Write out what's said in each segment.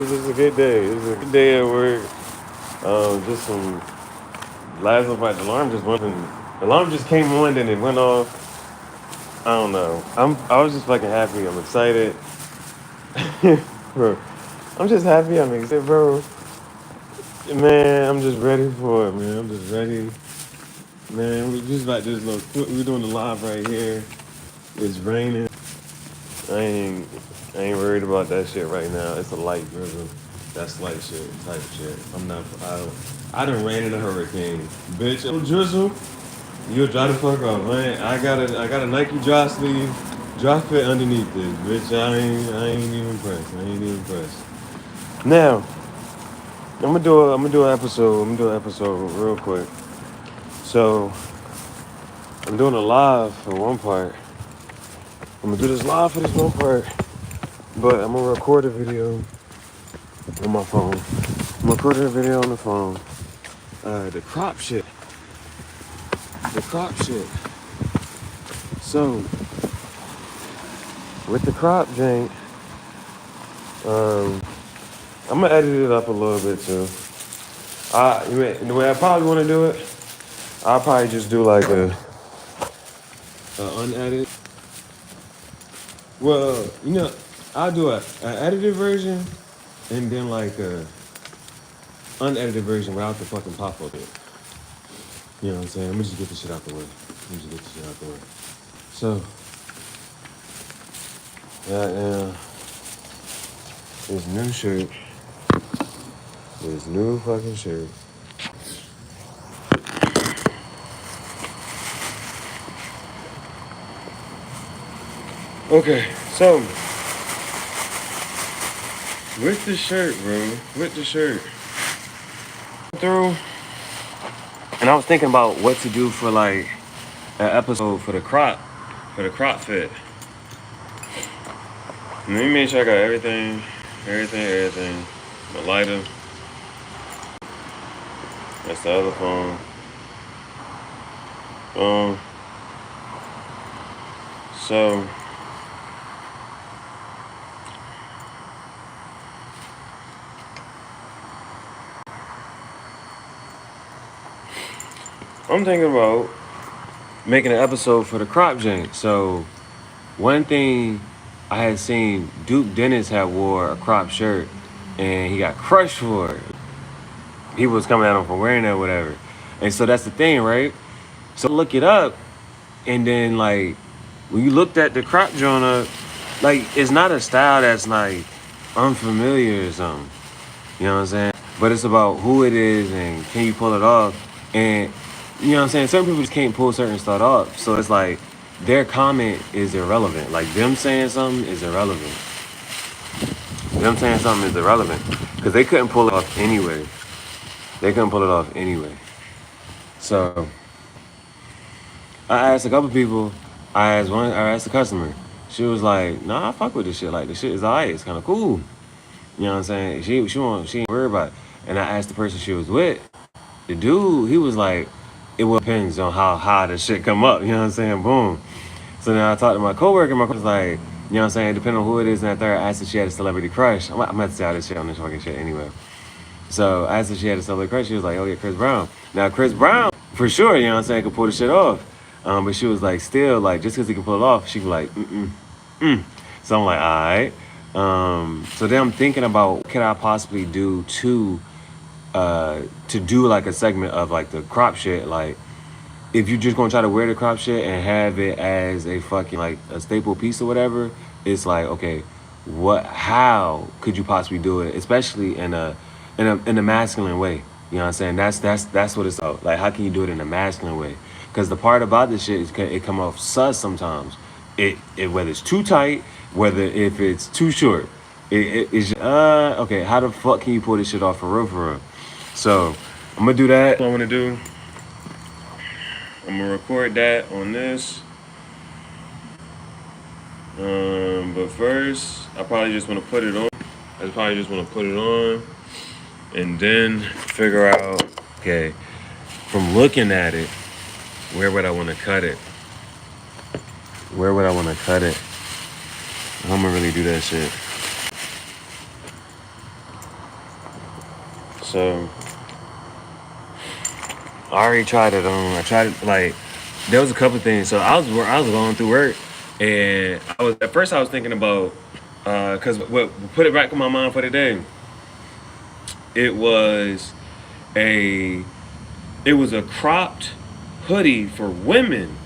This is a good day. It's a good day at work. Just some last night. The alarm just went. The alarm just came on, and it went off. I don't know. I was just fucking happy. I'm excited, bro. I'm just happy. I'm excited, bro. Man, I'm just ready for it, man. I'm just ready, man. We just like this little. We're doing the live right here. It's raining. I ain't. I ain't worried about that shit right now. It's a light drizzle. That's light shit, type shit. I'm not. I done ran in a hurricane, bitch. Little drizzle. You'll dry the fuck off, man. I got a Nike dry sleeve, dry fit underneath this, bitch. I ain't even impressed. I ain't even impressed. Now, I'm gonna do an episode. I'm gonna do an episode real quick. So I'm doing a live for one part. I'm gonna do this live for this one part, but I'm gonna record a video on my phone. I'm recording a video on the phone. The crop shit. The crop shit. So with the crop jank, I'm gonna edit it up a little bit too. The way I probably want to do it, I'll probably just do like a unedited. Well, I'll do an edited version and then like a unedited version without the fucking pop up. You know what I'm saying? Let me just get this shit out the way. So, yeah, this new shirt, this new fucking shirt. Okay, so with the shirt, bro, through, and I was thinking about what to do for like an episode for the crop fit. Let me make sure I got everything. My lighter. That's the other phone. So I'm thinking about making an episode for the crop jank. So one thing I had seen, Duke Dennis had wore a crop shirt and he got crushed for it. People was coming at him for wearing that, whatever. And so that's the thing, right? So look it up, and then like when you looked at the crop joint up, like it's not a style that's like unfamiliar or something. You know what I'm saying? But it's about who it is and can you pull it off. And you know what I'm saying? Certain people just can't pull certain stuff off. So it's like their comment is irrelevant. Like them saying something is irrelevant. Because they couldn't pull it off anyway. So I asked a couple people. I asked the customer. She was like, "Nah, I fuck with this shit. Like the shit is alright. It's kind of cool." You know what I'm saying? She ain't worried about it. And I asked the person she was with. The dude, he was like, "It depends on how the shit come up." You know what I'm saying? Boom. So then I talked to my coworker. My coworker was like, you know what I'm saying? Depending on who it is. And that third, I asked if she had a celebrity crush. I'm about to say all this shit on this fucking shit anyway. So I asked if she had a celebrity crush. She was like, "Oh yeah, Chris Brown." Now Chris Brown, for sure, you know what I'm saying, could pull the shit off. But she was like, still, like, just because he can pull it off, she was like, So I'm like, all right. So then I'm thinking about what could I possibly do to do like a segment of like the crop shit. Like, if you're just gonna try to wear the crop shit and have it as a fucking like a staple piece or whatever, it's like, okay, how could you possibly do it, especially in a masculine way? You know what I'm saying? That's what it's about. Like, how can you do it in a masculine way? Because the part about this shit is it come off sus sometimes. It whether it's too tight, whether if it's too short, it's okay. How the fuck can you pull this shit off for real? So I'm gonna do that. What I'm gonna do. I'm gonna record that on this. But first, I probably just want to put it on. And then figure out, okay, from looking at it, where would I want to cut it? How am I really do that shit? So I already tried it. I tried it, like, there was a couple of things. So I was going through work, and at first I was thinking about, cause what put it back in my mind for the day. It was a cropped hoodie for women,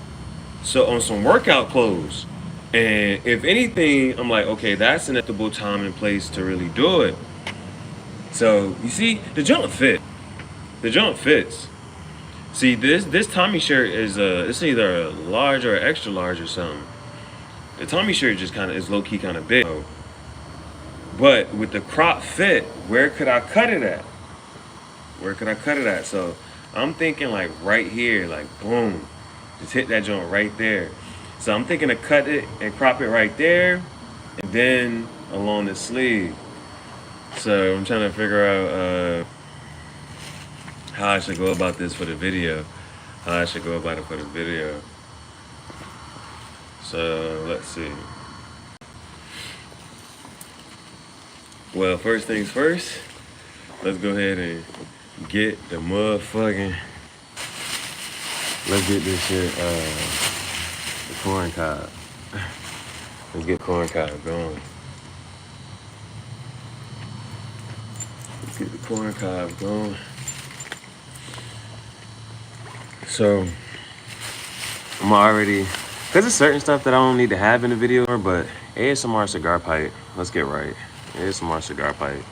so on some workout clothes. And if anything, I'm like, okay, that's an acceptable time and place to really do it. So you see, the jump fit. The jump fits. See, this Tommy shirt is it's either a large or extra large or something. The Tommy shirt just kind of is low key kind of big. But with the crop fit, where could I cut it at? Where could I cut it at? So I'm thinking like right here, like boom, just hit that joint right there. So I'm thinking to cut it and crop it right there, and then along the sleeve. So I'm trying to figure out how I should go about this for the video. How I should go about it for the video. So let's see. Well, first things first, let's go ahead and get the motherfucking, let's get this shit, the corn cob. Let's get corn cob going. Let's get the corn cob going. So, I'm already, because there's certain stuff that I don't need to have in the video, but ASMR cigar pipe, let's get right. ASMR cigar pipe.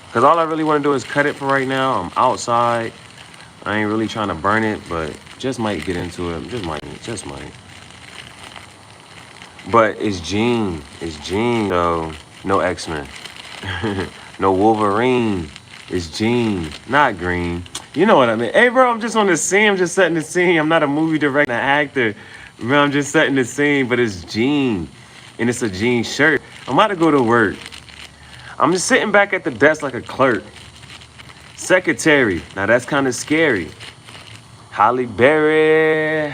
Because all I really want to do is cut it for right now. I'm outside. I ain't really trying to burn it, but just might get into it. Just might. But it's Jean. So no X-Men. No Wolverine. It's Jean, not Green. You know what I mean? Hey, bro, I'm just on the scene. I'm just setting the scene. I'm not a movie director, an actor. Man, I'm just setting the scene, but it's Jean. And it's a jean shirt. I'm about to go to work. I'm just sitting back at the desk like a clerk. Secretary. Now that's kind of scary. Holly Berry.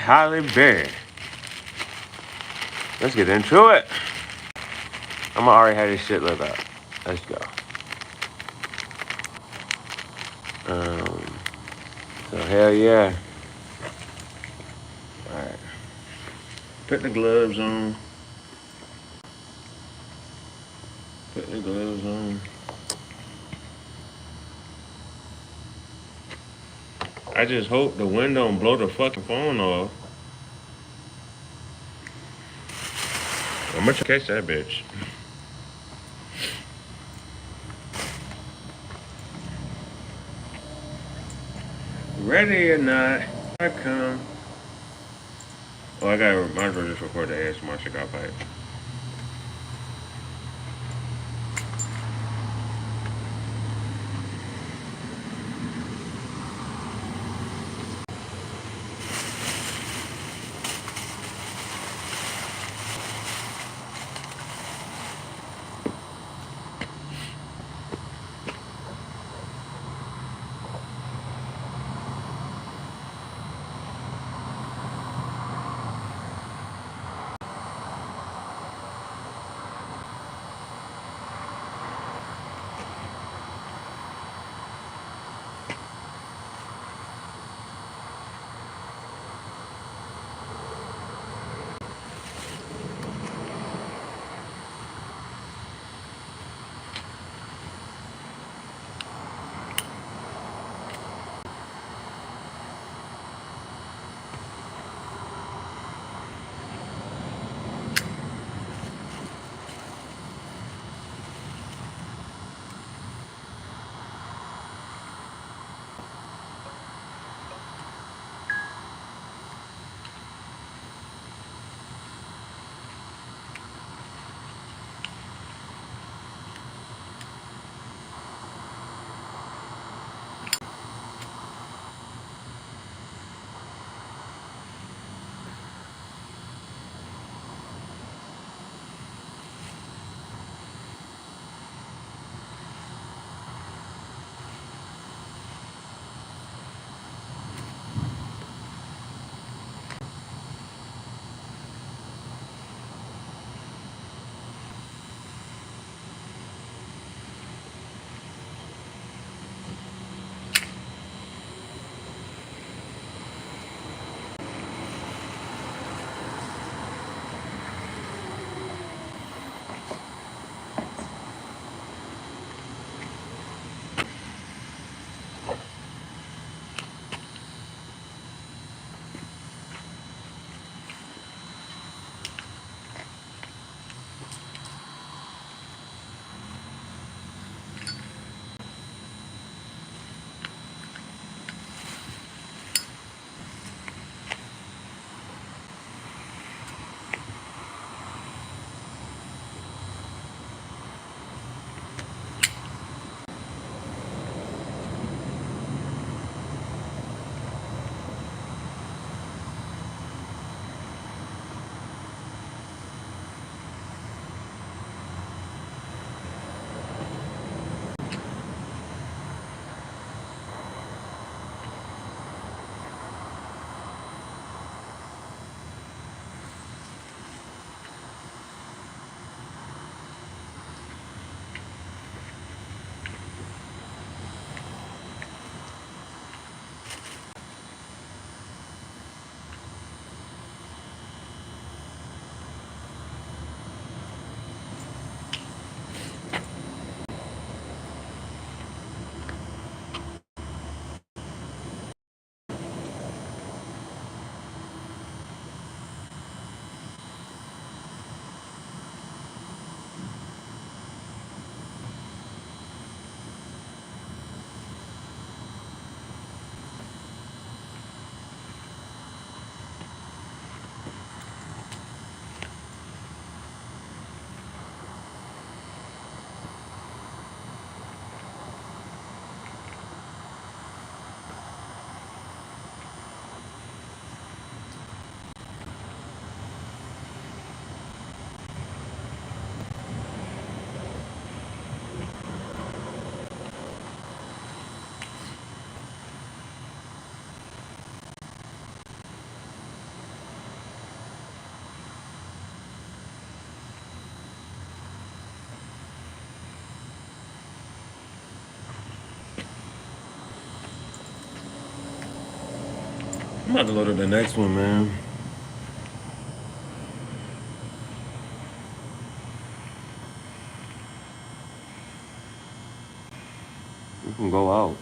Let's get into it. I'm gonna already have this shit lit up. Let's go. So hell yeah. All right. Put the gloves on. Put the gloves on. I just hope the wind don't blow the fucking phone off. I'm gonna catch that bitch. Ready or not, I come. Oh, might as well just record the ASMR cigar pipe. I'm about to load up the next one, man. We can go out.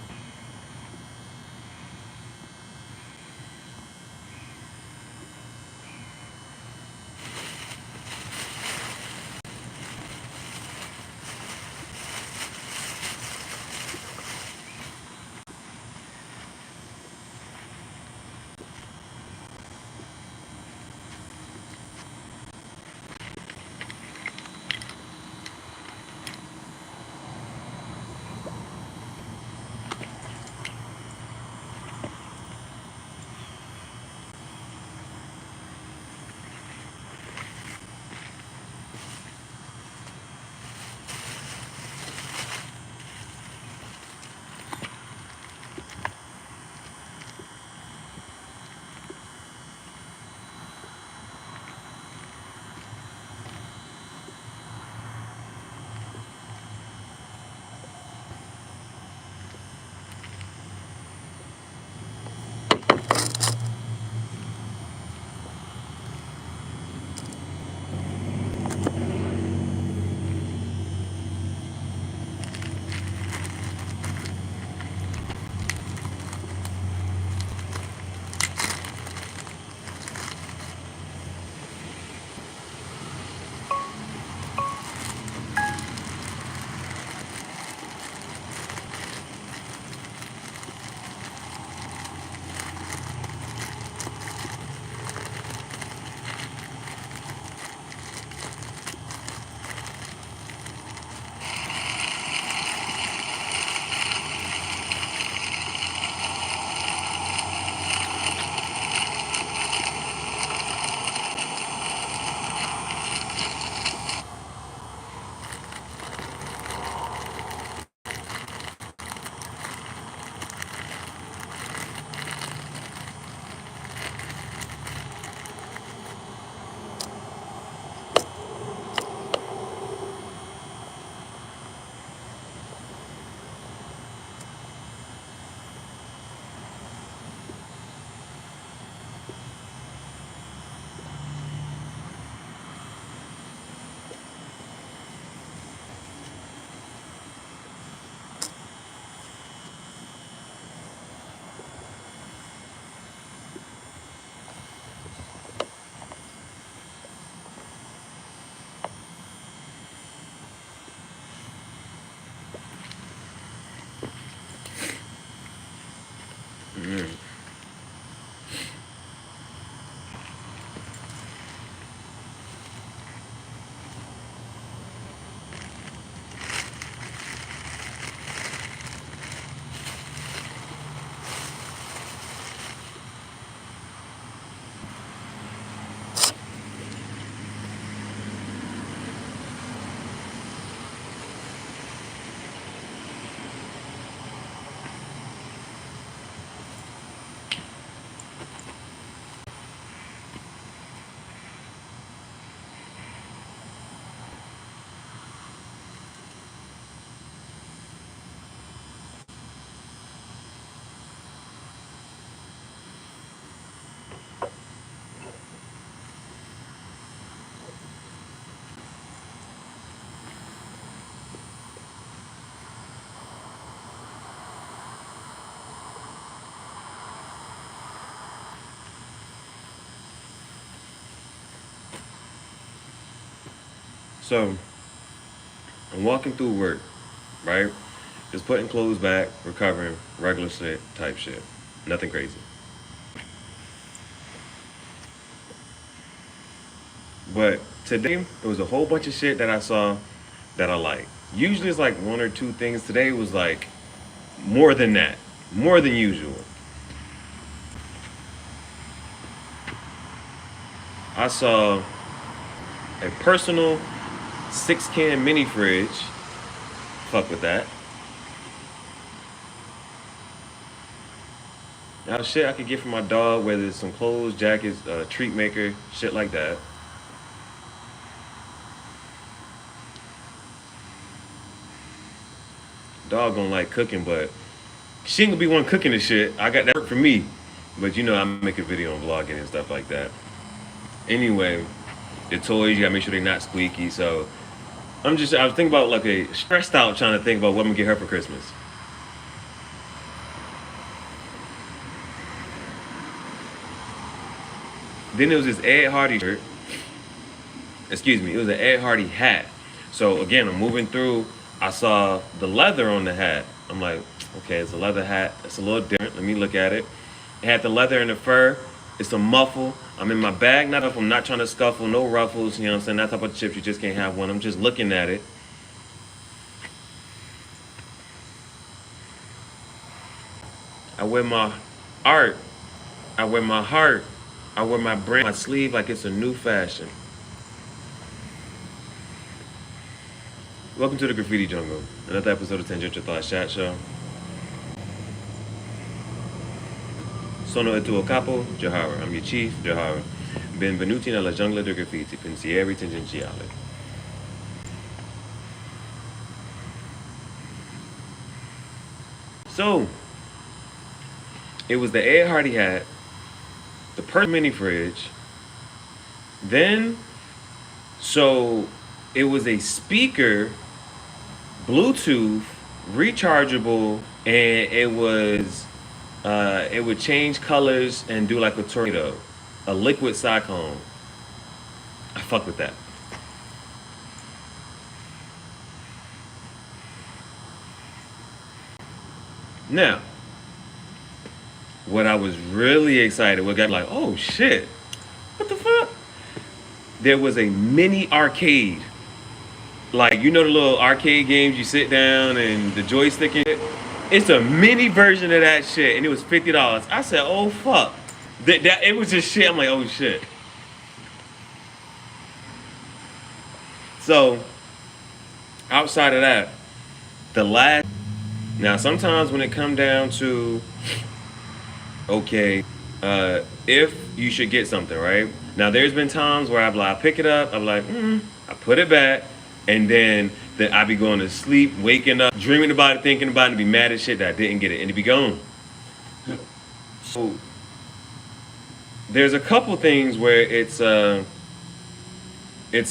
So I'm walking through work, right? Just putting clothes back, recovering, regular shit type shit. Nothing crazy. But today it was a whole bunch of shit that I saw that I like. Usually it's like one or two things. Today was like more than that, more than usual. I saw a personal 6 can mini fridge. Fuck with that. Now shit I could get for my dog, whether it's some clothes, jackets, treat maker, shit like that. Dog don't like cooking, but she ain't gonna be one cooking the shit. I got that work for me. But you know, I make a video on vlogging and stuff like that. Anyway, the toys, you gotta make sure they're not squeaky. So I was thinking about like a stressed out trying to think about what I'm gonna get her for Christmas. Then there was this Ed Hardy shirt. Excuse me, it was an Ed Hardy hat. So again, I'm moving through. I saw the leather on the hat. I'm like, okay, it's a leather hat. It's a little different. Let me look at it. It had the leather and the fur. It's a muffle. I'm in my bag. Not if I'm not trying to scuffle. No ruffles. You know what I'm saying? That type of chips. You just can't have one. I'm just looking at it. I wear my art. I wear my heart. I wear my brand on my sleeve like it's a new fashion. Welcome to the Graffiti Jungle. Another episode of Tangential Thoughts Chat Show. Sono il tuo capo, Jahara. I'm your chief, Jahara. Benvenuti nella giungla del graffiti, pensieri tangenziali. So, it was the Ed Hardy hat, the Perth mini fridge, then, so it was a speaker, Bluetooth, rechargeable, and it would change colors and do like a tornado, a liquid cyclone. I fuck with that. Now, what I was really excited, what got like, oh shit, what the fuck? There was a mini arcade. Like, you know the little arcade games you sit down and the joystick in it? It's a mini version of that shit, and it was $50. I said, oh fuck. It was just shit. I'm like, oh shit. So, outside of that, the last, now sometimes when it come down to, okay, if you should get something, right? Now there's been times where I pick it up, I'm like, I put it back, and then I be going to sleep, waking up, dreaming about it, thinking about it, and be mad as shit that I didn't get it, and it be gone. So there's a couple things where it's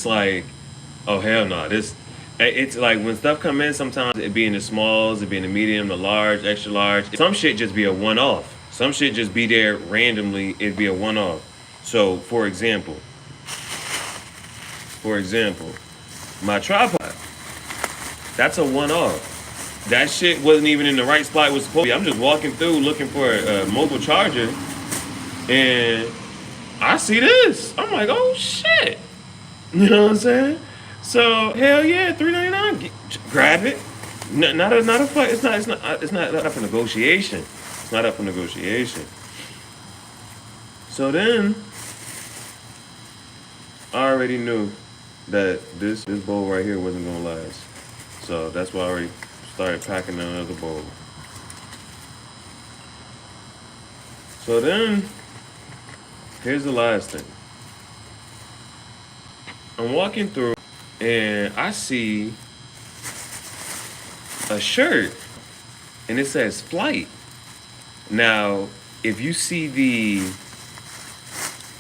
like, oh hell no, it's like when stuff come in, sometimes it be in the smalls, it be in the medium, the large, extra large. Some shit just be a one-off. Some shit just be there randomly, it'd be a one-off. So for example, my tripod, that's a one-off. That shit wasn't even in the right spot it was supposed to be. I'm just walking through looking for a mobile charger, and I see this. I'm like, oh shit. You know what I'm saying? So hell yeah, $3.99. Grab it. Not a fight. It's not up for negotiation. It's not up for negotiation. So then I already knew that this bowl right here wasn't gonna last. So that's why I already started packing another bowl. So then, here's the last thing. I'm walking through and I see a shirt and it says Flight. Now, if you see the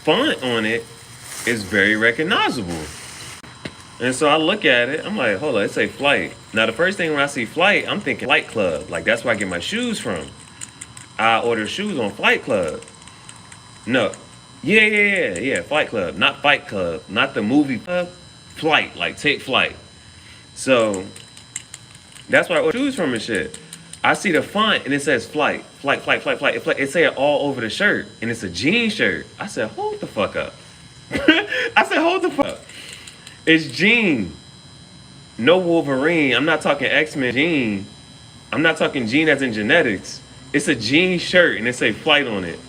font on it, it's very recognizable. And so I look at it, I'm like, hold on, it say Flight. Now the first thing when I see Flight, I'm thinking Flight Club. Like that's where I get my shoes from. I order shoes on Flight Club. No. Yeah, Flight Club. Not Fight Club. Not the movie club. Flight, like take flight. So that's where I order shoes from and shit. I see the font and it says Flight. Flight. It say it all over the shirt. And it's a jean shirt. I said, hold the fuck up. I said, hold the fuck up. It's Jean. No Wolverine. I'm not talking X-Men Jean. I'm not talking Jean as in genetics. It's a jean shirt and it say Flight on it.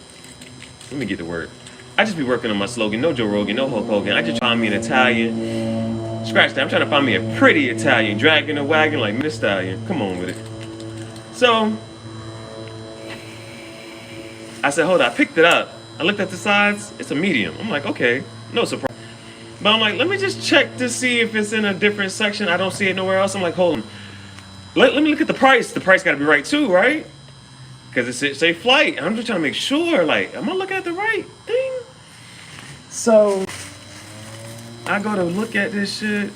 Let me get to work. I just be working on my slogan. No Joe Rogan, no Hulk Hogan. I just find me an Italian. Scratch that. I'm trying to find me a pretty Italian. Dragging a wagon like Miss Stallion. Come on with it. So, I said, hold on. I picked it up. I looked at the sides. It's a medium. I'm like, okay. No surprise. But I'm like, let me just check to see if it's in a different section. I don't see it nowhere else. I'm like, hold on. Let me look at the price. The price got to be right too, right? Cause it say flight. I'm just trying to make sure, like, am I looking at the right thing? So I go to look at this shit,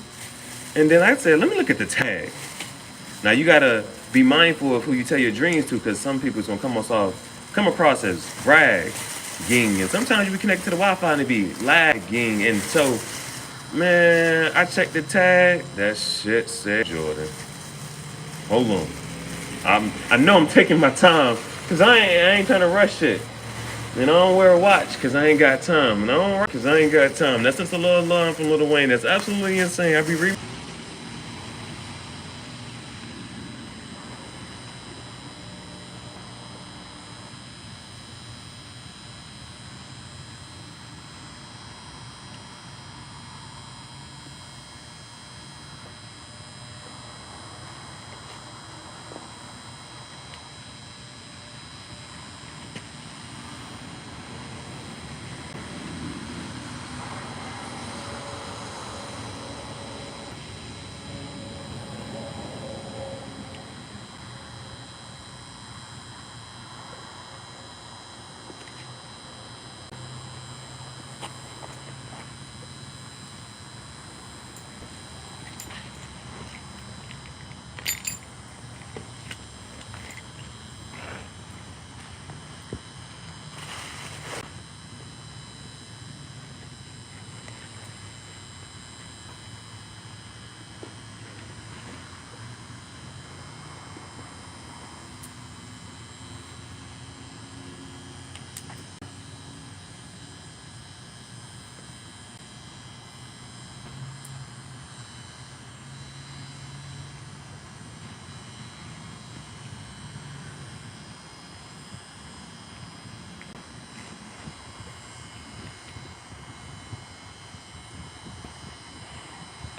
and then I said, let me look at the tag. Now you gotta be mindful of who you tell your dreams to, because some people's gonna come across as bragging, and sometimes you be connected to the Wi-Fi and it be lagging. And so, man, I checked the tag. That shit said Jordan. Hold on. I know I'm taking my time, cause I ain't trying to rush shit. And I don't wear a watch cause I ain't got time. And I don't rush cause I ain't got time. That's just a little line from Lil Wayne. That's absolutely insane. I be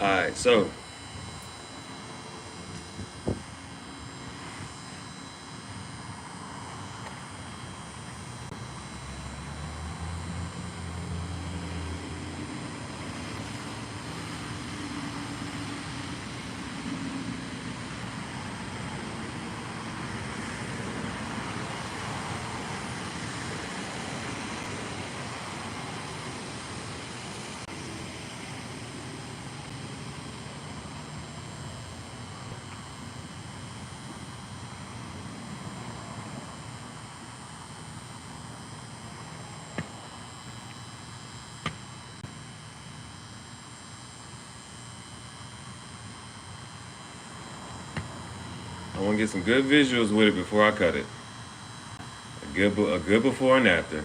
all right. So I want to get some good visuals with it before I cut it. A good before and after.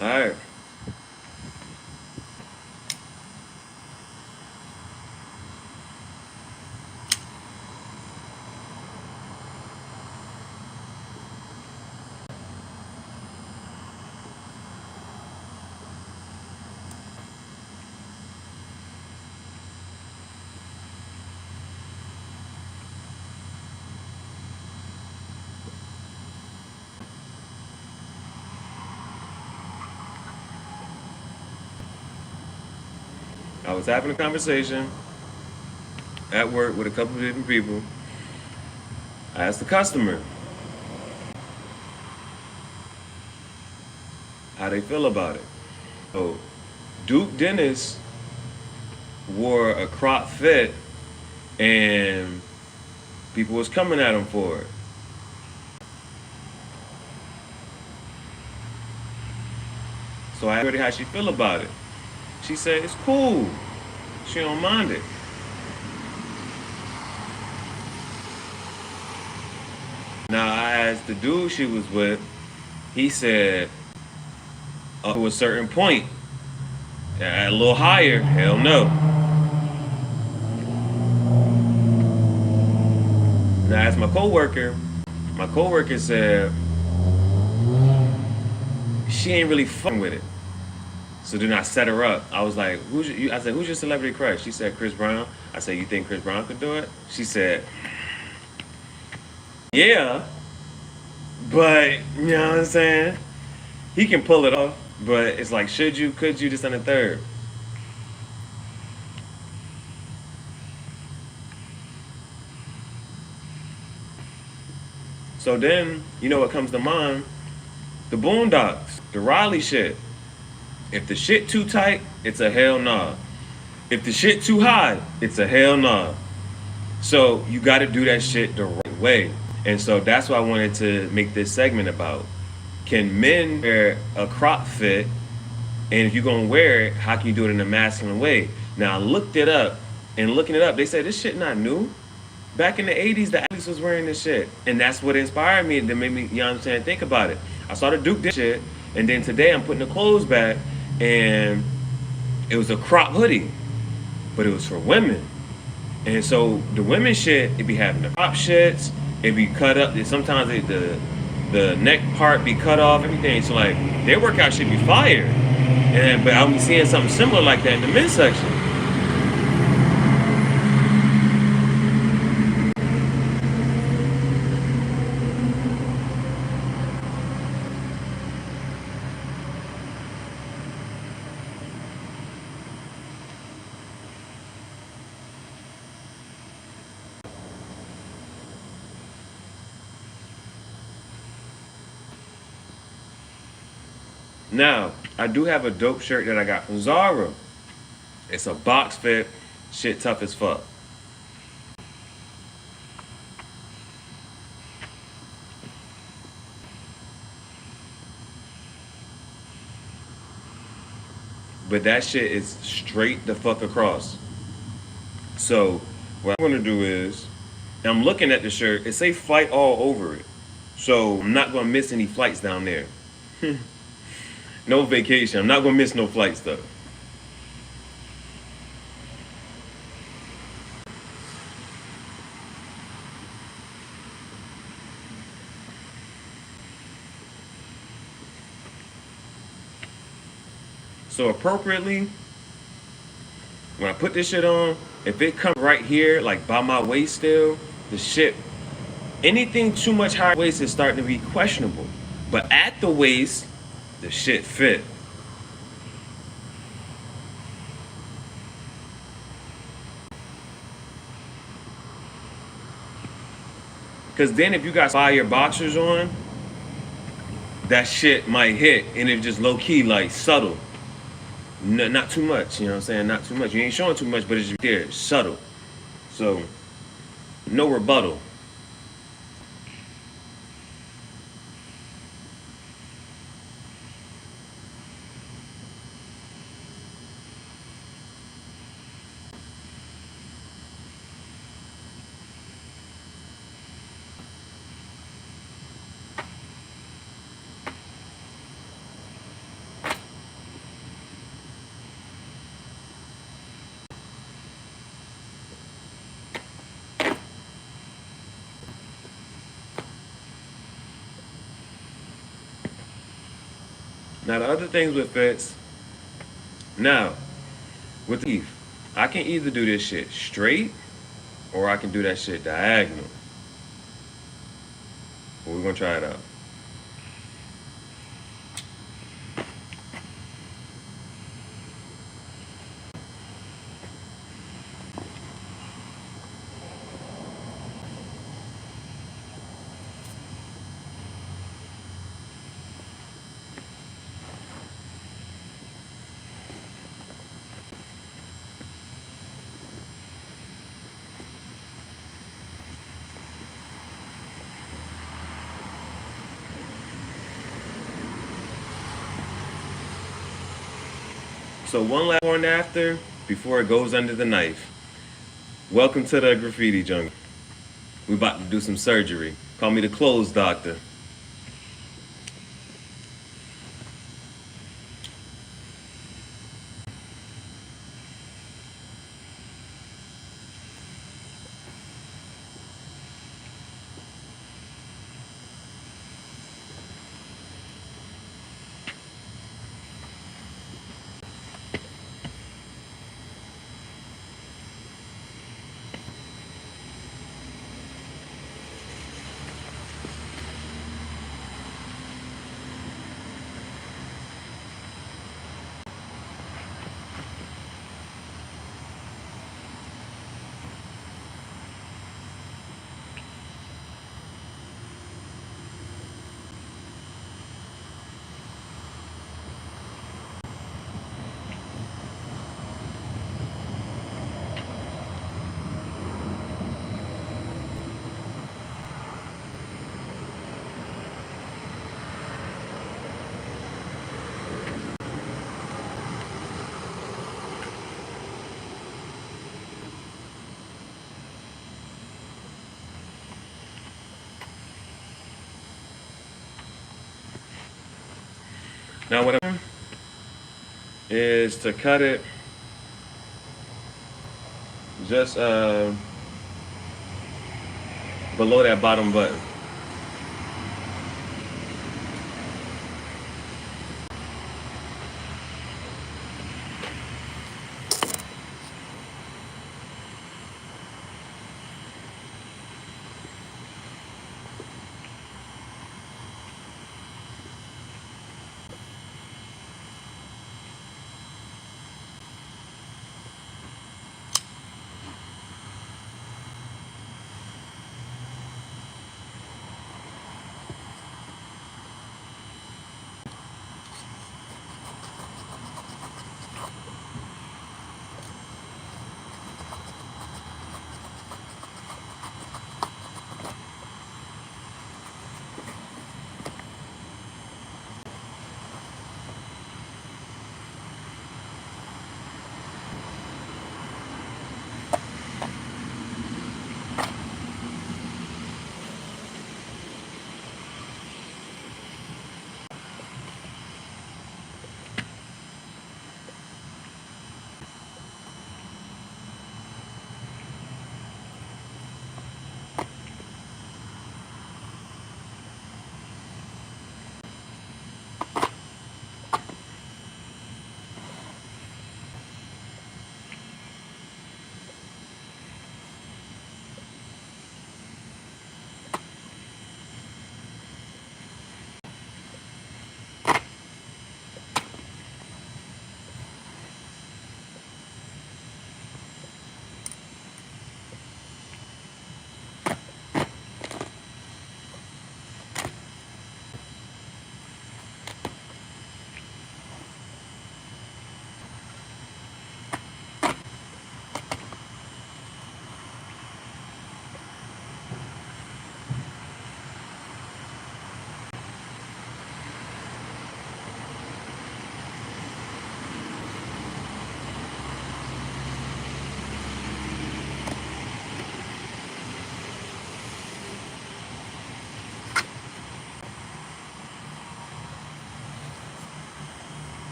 All right. I was having a conversation at work with a couple of different people. I asked the customer how they feel about it. So Duke Dennis wore a crop fit and people was coming at him for it. So I asked her how she feel about it. She said it's cool. She don't mind it. Now I asked the dude she was with. He said up to a certain point, a little higher, hell no. Now I asked my coworker. My coworker said she ain't really fucking with it. So then I set her up. I was like, I said, who's your celebrity crush? She said, Chris Brown. I said, you think Chris Brown could do it? She said, yeah, but you know what I'm saying? He can pull it off, but it's like, should you, could you, this and the third. So then, you know what comes to mind? The Boondocks, the Riley shit. If the shit too tight, it's a hell nah. If the shit too high, it's a hell nah. So you got to do that shit the right way. And so that's what I wanted to make this segment about. Can men wear a crop fit? And if you're going to wear it, how can you do it in a masculine way? Now, I looked it up, and looking it up, they said this shit not new. Back in the 80s, the athletes was wearing this shit. And that's what inspired me to make me, you know what I'm saying, think about it. I saw the Duke this shit, and then today I'm putting the clothes back, and it was a crop hoodie, but it was for women. And so the women shit, it be having the crop shits, it be cut up. Sometimes the neck part be cut off, everything. So like their workout should be fire. But I'm seeing something similar like that in the men's section. Now, I do have a dope shirt that I got from Zara. It's a box fit, shit tough as fuck. But that shit is straight the fuck across. So what I'm gonna do is, I'm looking at the shirt, it say flight all over it. So I'm not gonna miss any flights down there. No vacation. I'm not gonna miss no flights though. So appropriately, when I put this shit on, if it comes right here, like by my waist still, the shit, anything too much higher waist is starting to be questionable. But at the waist, the shit fit. Cause then if you got fire boxers on, that shit might hit, and it just low key like subtle. Not too much, you know what I'm saying? Not too much. You ain't showing too much, but it's just there, it's subtle. So no rebuttal. Now the other things with fits, now with the teeth, I can either do this shit straight or I can do that shit diagonal. But we're gonna try it out. So one last before and after before it goes under the knife. Welcome to the graffiti jungle. We about to do some surgery. Call me the clothes doctor. Now what I'm is to cut it just below that bottom button.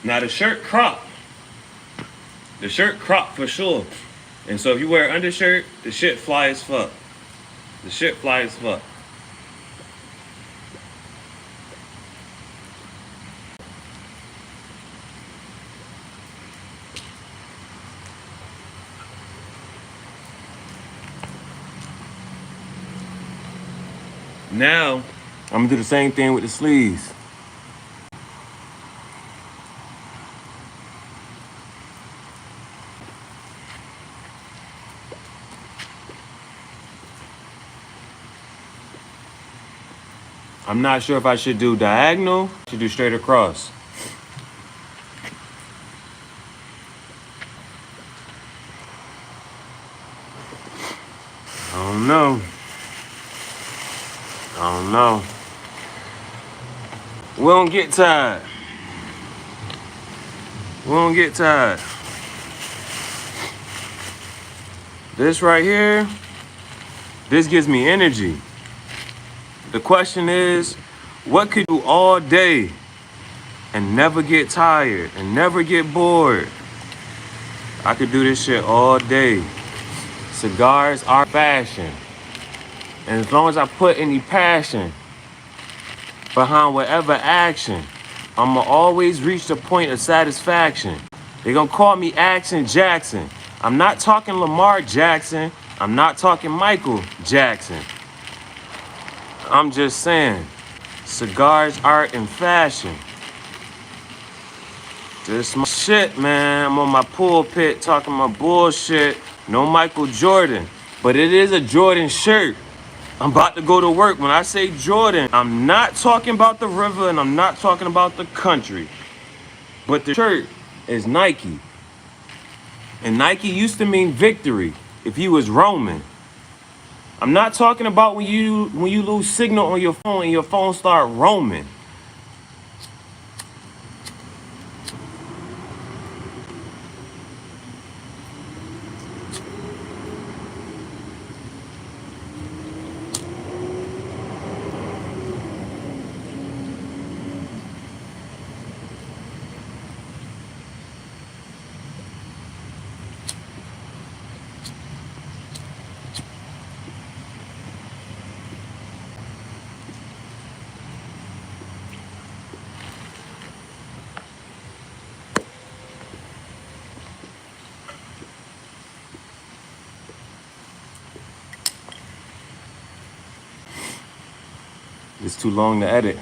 Now the shirt crop. The shirt crop for sure. And so if you wear an undershirt, the shit fly as fuck. The shit fly as fuck. Now, I'm gonna do the same thing with the sleeves. I'm not sure if I should do diagonal, I should do straight across. I don't know. I don't know. We don't get tired. We don't get tired. This right here, this gives me energy. The question is, what could you do all day and never get tired and never get bored? I could do this shit all day. Cigars are fashion. And as long as I put any passion behind whatever action, I'ma always reach the point of satisfaction. They're gonna call me Action Jackson. I'm not talking Lamar Jackson. I'm not talking Michael Jackson. I'm just saying, cigars, art, and fashion. This my shit, man. I'm on my pulpit talking my bullshit. No Michael Jordan, but it is a Jordan shirt. I'm about to go to work. When I say Jordan, I'm not talking about the river and I'm not talking about the country. But the shirt is Nike. And Nike used to mean victory if you was Roman. I'm not talking about when you lose signal on your phone and your phone start roaming. It's too long to edit.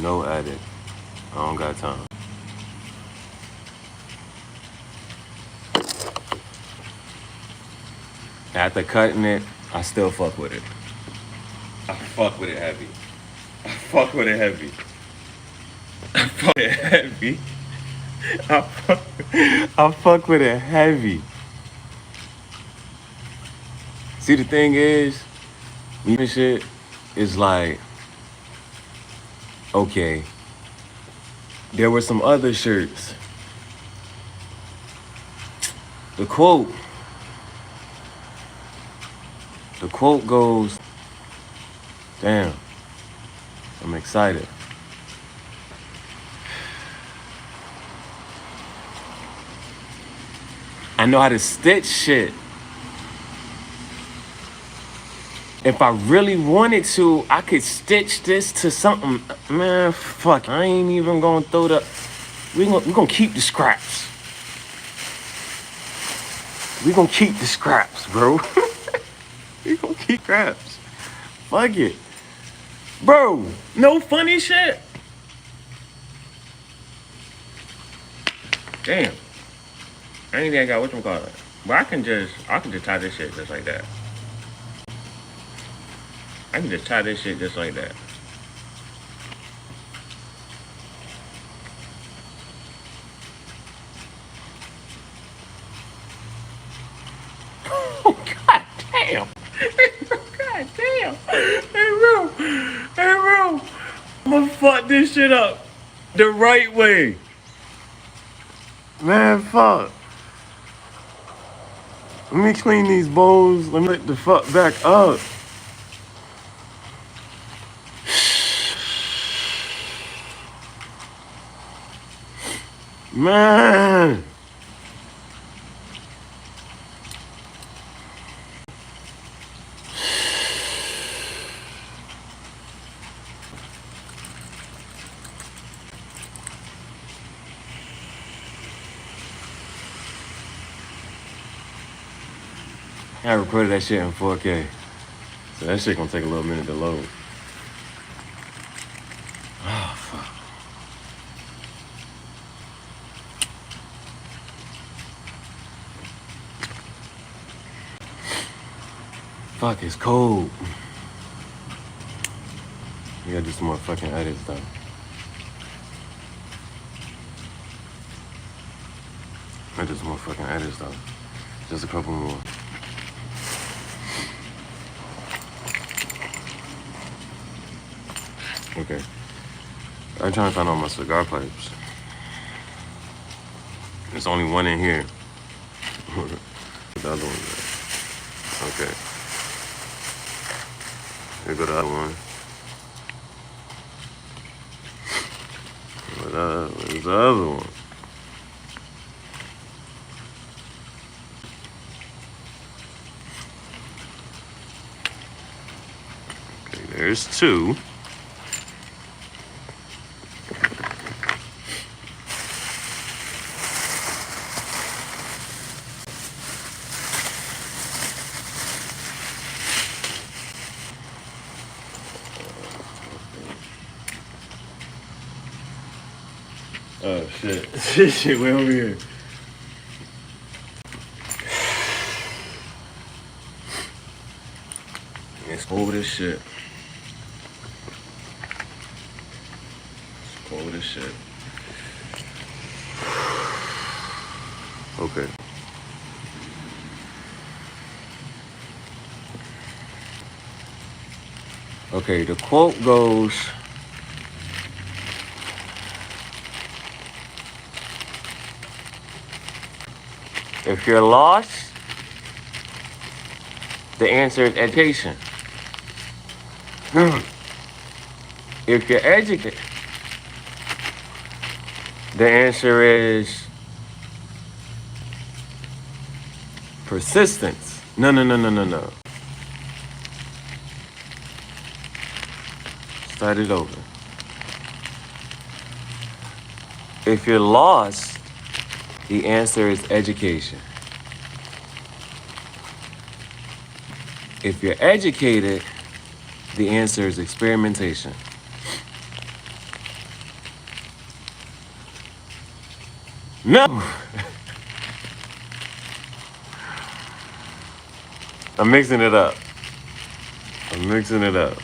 No edit. I don't got time. After cutting it, I still fuck with it. I fuck with it heavy. I fuck with it heavy. I fuck with it heavy. I fuck with it heavy. See, the thing is, even shit is like, okay, there were some other shirts. The quote goes, damn, I'm excited. I know how to stitch shit. If I really wanted to, I could stitch this to something. Man, fuck, I ain't even gonna throw the, we gonna keep the scraps. We gonna keep the scraps, bro. We gonna keep scraps. Fuck it. Bro, no funny shit. Damn. I ain't even got whatchamacallit. But I can just tie this shit just like that. I can just tie this shit just like that. Oh, god damn. God damn. Hey, bro. I'm gonna fuck this shit up the right way. Man, fuck. Let me clean these bowls. Let me let the fuck back up. Man. I recorded that shit in 4K. So that shit gonna take a little minute to load. Oh, fuck. Fuck, it's cold. We gotta do some more fucking edits though. I do some more fucking edits though. Just a couple more. Okay. I'm trying to find all my cigar pipes. There's only one in here. The other one there. Okay. Here go the other one. Where's the other one? Okay, there's two. Oh shit. Shit, way over here. Let's go over this shit. Let's go over this shit. Okay. Okay, the quote goes, if you're lost, the answer is education. If you're educated, the answer is persistence. No. Start it over. If you're lost, the answer is education. If you're educated, the answer is experimentation. No. I'm mixing it up. I'm mixing it up.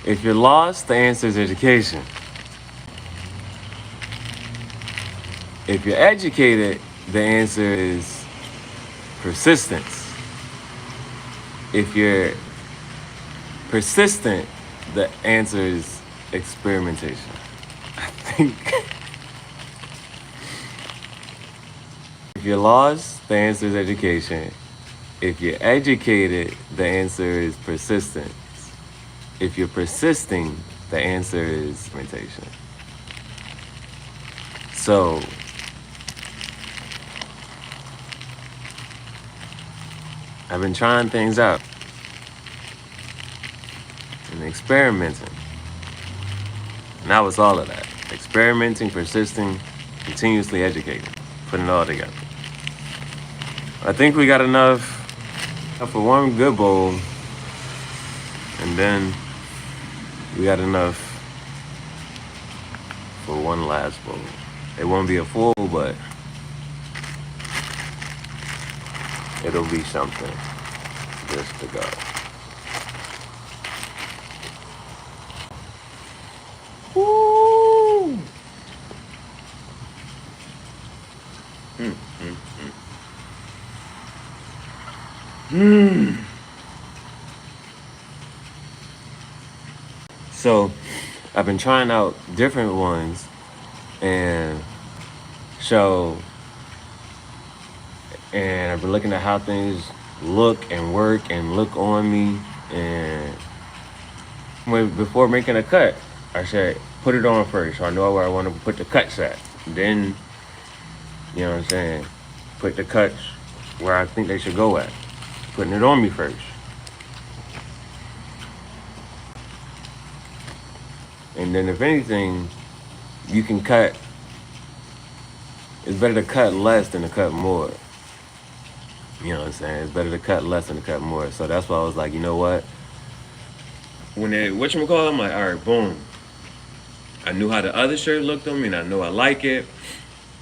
If you're lost, the answer is education. If you're educated, the answer is persistence. If you're persistent, the answer is experimentation. I think. If you're lost, the answer is education. If you're educated, the answer is persistence. If you're persisting, the answer is experimentation. So, I've been trying things out and experimenting. And that was all of that. Experimenting, persisting, continuously educating, putting it all together. I think we got enough for one good bowl, and then we got enough for one last bowl. It won't be a full, but it'll be something just to go. Woo! So I've been trying out different ones, and I've been looking at how things look and work and look on me. And before making a cut, I said put it on first, so I know where I want to put the cuts at. Then, you know what I'm saying, put the cuts where I think they should go at. Putting it on me first. And then if anything, you can cut. It's better to cut less than to cut more. You know what I'm saying? It's better to cut less than to cut more. So that's why I was like, you know what? When whatchamacallit, I'm like, all right, boom. I knew how the other shirt looked on me, and I know I like it.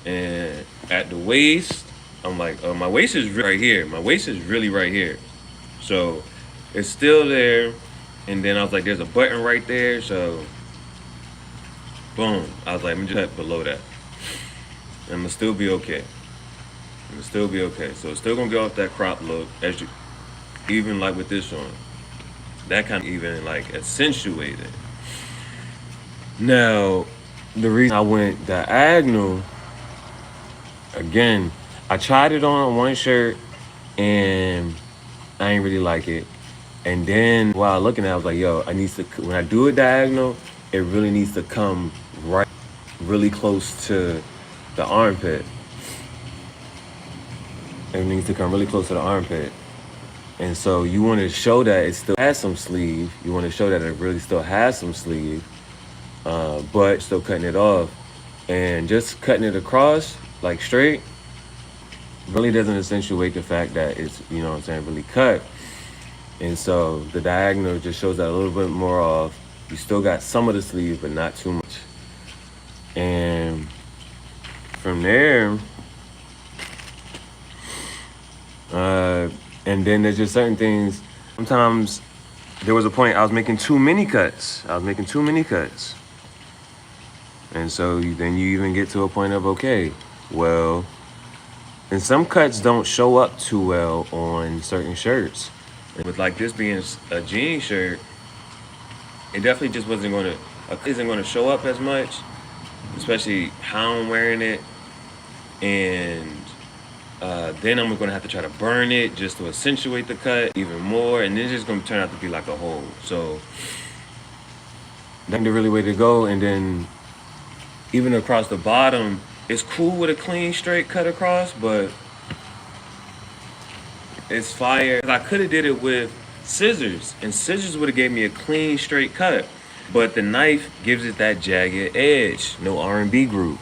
And at the waist, I'm like, my waist is right here. My waist is really right here. So it's still there. And then I was like, there's a button right there. So boom. I was like, let me just cut below that. And I'm gonna still be okay. So it's still gonna be off that crop look, even like with this one. That kind of even like accentuated. Now, the reason I went diagonal, again, I tried it on one shirt and I ain't really like it. And then while looking at it, I was like, yo, when I do it diagonal, it really needs to come right, really close to the armpit. It needs to come really close to the armpit. And so you want to show that it still has some sleeve. You want to show that it really still has some sleeve, but still cutting it off. And just cutting it across, like straight, really doesn't accentuate the fact that it's, you know what I'm saying, really cut. And so the diagonal just shows that a little bit more off. You still got some of the sleeve, but not too much. And from there, and then there's just certain things. Sometimes there was a point I was making too many cuts. And so then you even get to a point of, okay, well, and some cuts don't show up too well on certain shirts. And with like this being a jean shirt, it definitely just isn't going to show up as much, especially how I'm wearing it. And then I'm going to have to try to burn it just to accentuate the cut even more. And then it's just going to turn out to be like a hole. So that's the really way to go. And then even across the bottom, it's cool with a clean, straight cut across, but it's fire. I could have did it with scissors, and scissors would have gave me a clean, straight cut. But the knife gives it that jagged edge. No R&B groove.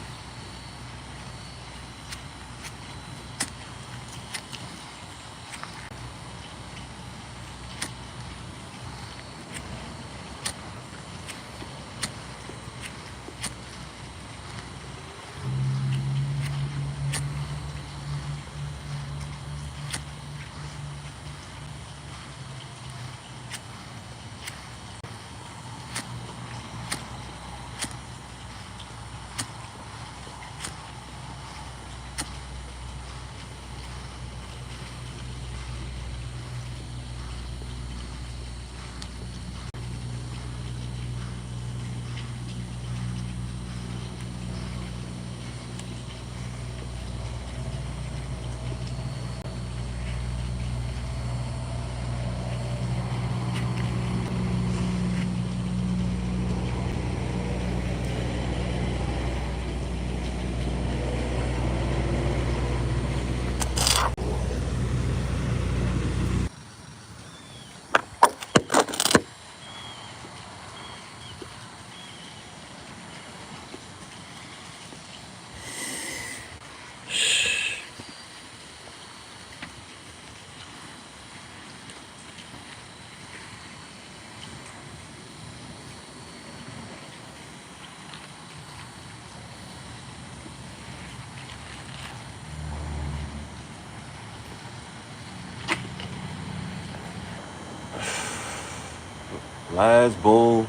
Last bowl.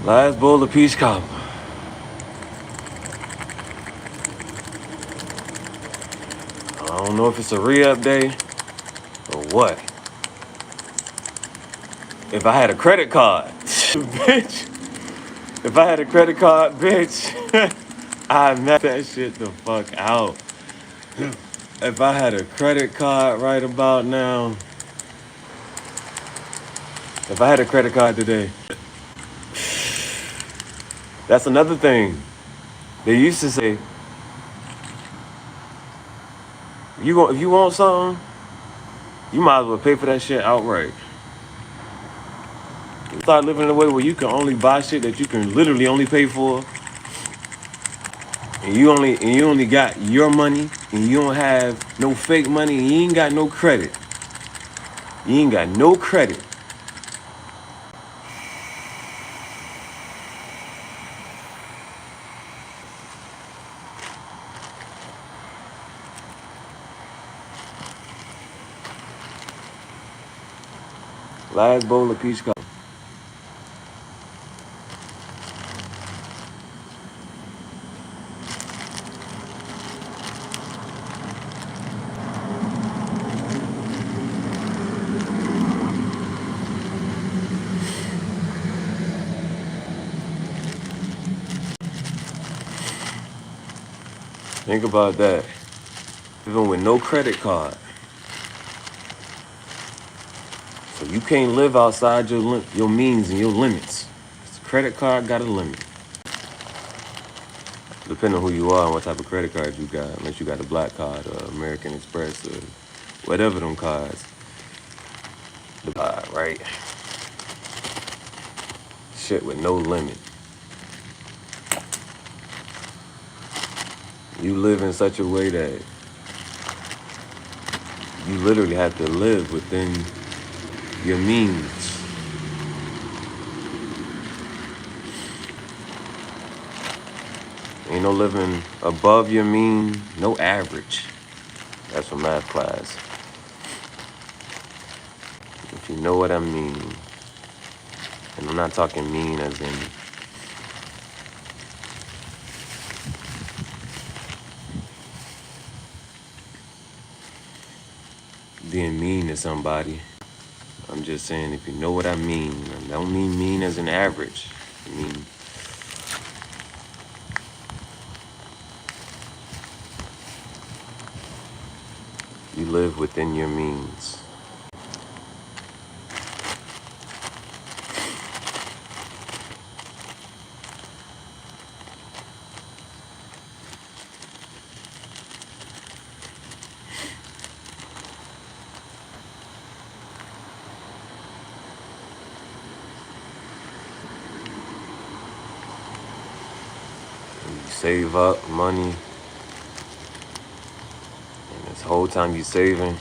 Last bowl of peach cobbler. I don't know if it's a re-up day or what. If I had a credit card, bitch. If I had a credit card, bitch, I'd knock that shit the fuck out. If I had a credit card right about now, if I had a credit card today, that's another thing. They used to say, if you want something, you might as well pay for that shit outright. You start living in a way where you can only buy shit that you can literally only pay for, and you only got your money, and you don't have no fake money, and you ain't got no credit. You ain't got no credit. Last bowl of peach cobbler. Think about that. Even with no credit card. So you can't live outside your means and your limits. The credit card got a limit. Depending on who you are and what type of credit card you got. Unless you got a black card or American Express or whatever them cards. The card, right? Shit with no limit. You live in such a way that you literally have to live within your means. Ain't no living above your mean, no average. That's from math class. If you know what I mean. And I'm not talking mean as in being mean to somebody. I'm just saying if you know what I mean. I don't mean mean as an average. I mean you live within your means. You save up money, and this whole time you saving,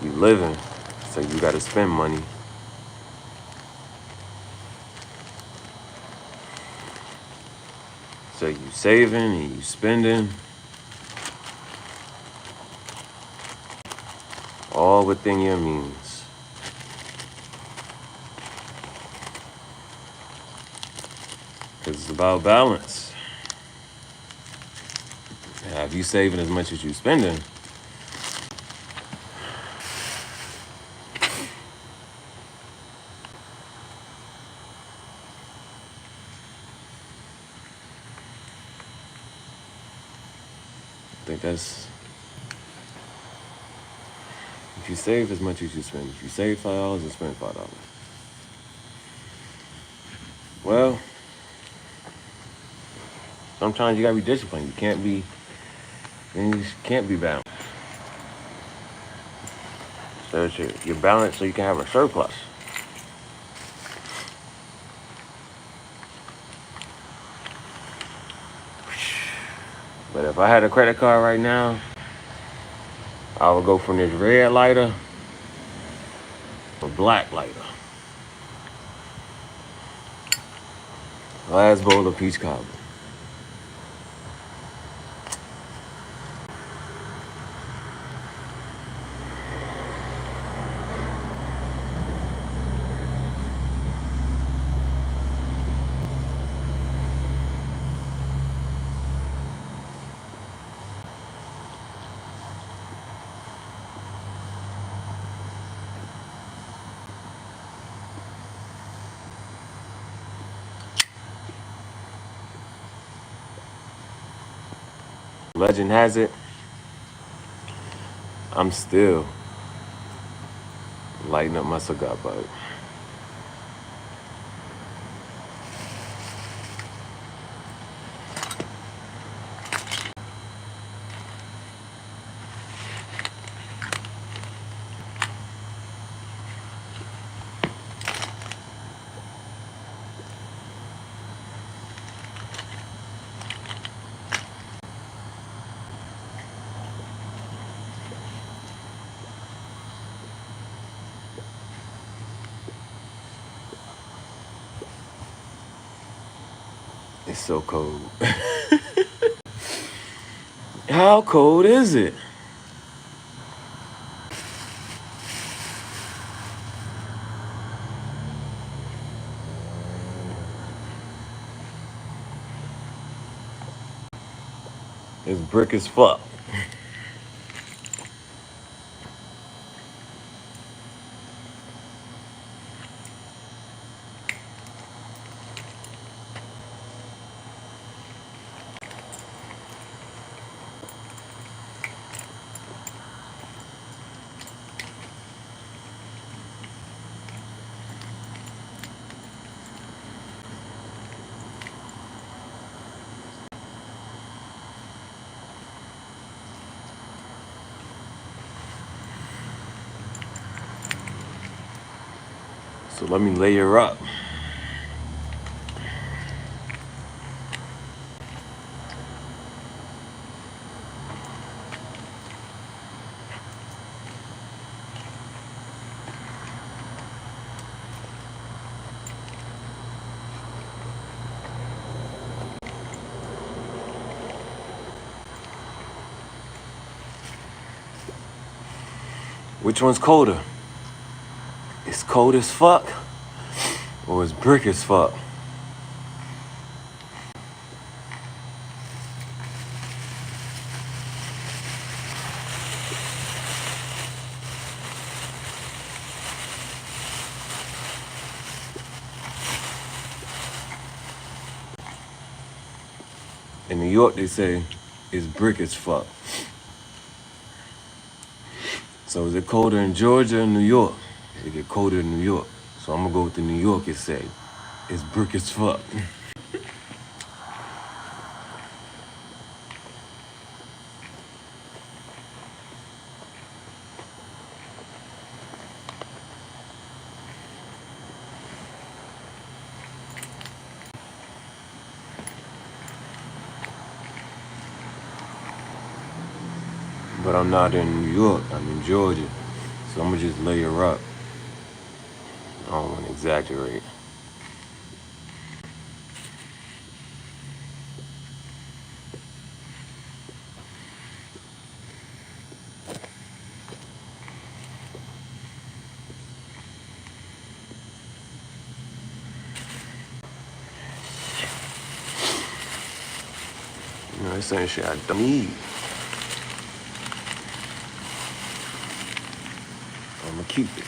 you living, so you gotta spend money. So you saving and you spending, all within your means. Because it's about balance. Now, if you saving as much as you spending, I think that's, if you save as much as you spend, if you save $5 and spend $5. Well, sometimes you gotta be disciplined. You can't be balanced. So you're balanced so you can have a surplus. But if I had a credit card right now, I would go from this red lighter to black lighter. Last bowl of peach cobbler. legend has it, I'm still lighting up my cigar pipe. It's so cold. How cold is it? It's brick as fuck. So let me layer up. Which one's colder? It's cold as fuck, or it's brick as fuck? In New York, they say it's brick as fuck. So is it colder in Georgia or New York? It get colder in New York. So I'm gonna go with the New York and say it's brick as fuck. But I'm not in New York, I'm in Georgia. So I'm gonna just layer up. I don't wanna exaggerate. You know, this ain't shit I don't need. I'm gonna keep it.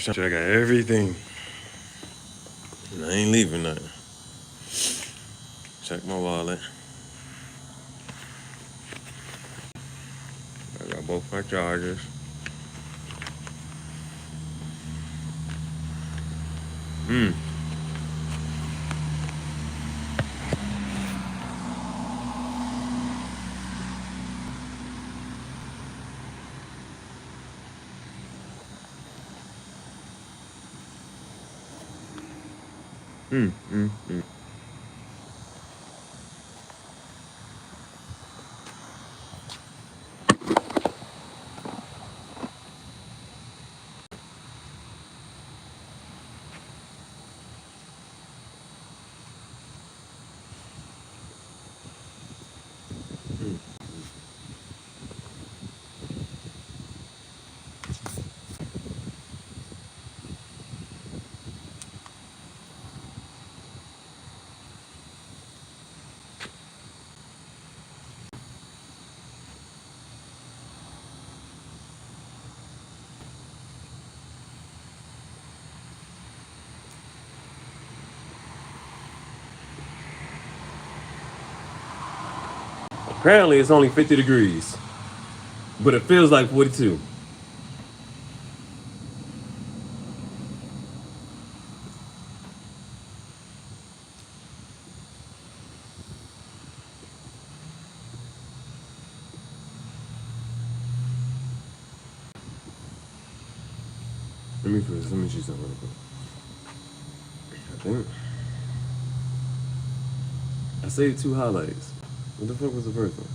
just trying to check out everything. And I ain't leaving nothing. Check my wallet. I got both my chargers. Hmm. Hmm. Hmm. Hmm. Apparently, it's only 50 degrees, but it feels like 42. Let me see something real quick. I think I saved 2 highlights. What the fuck was the first one?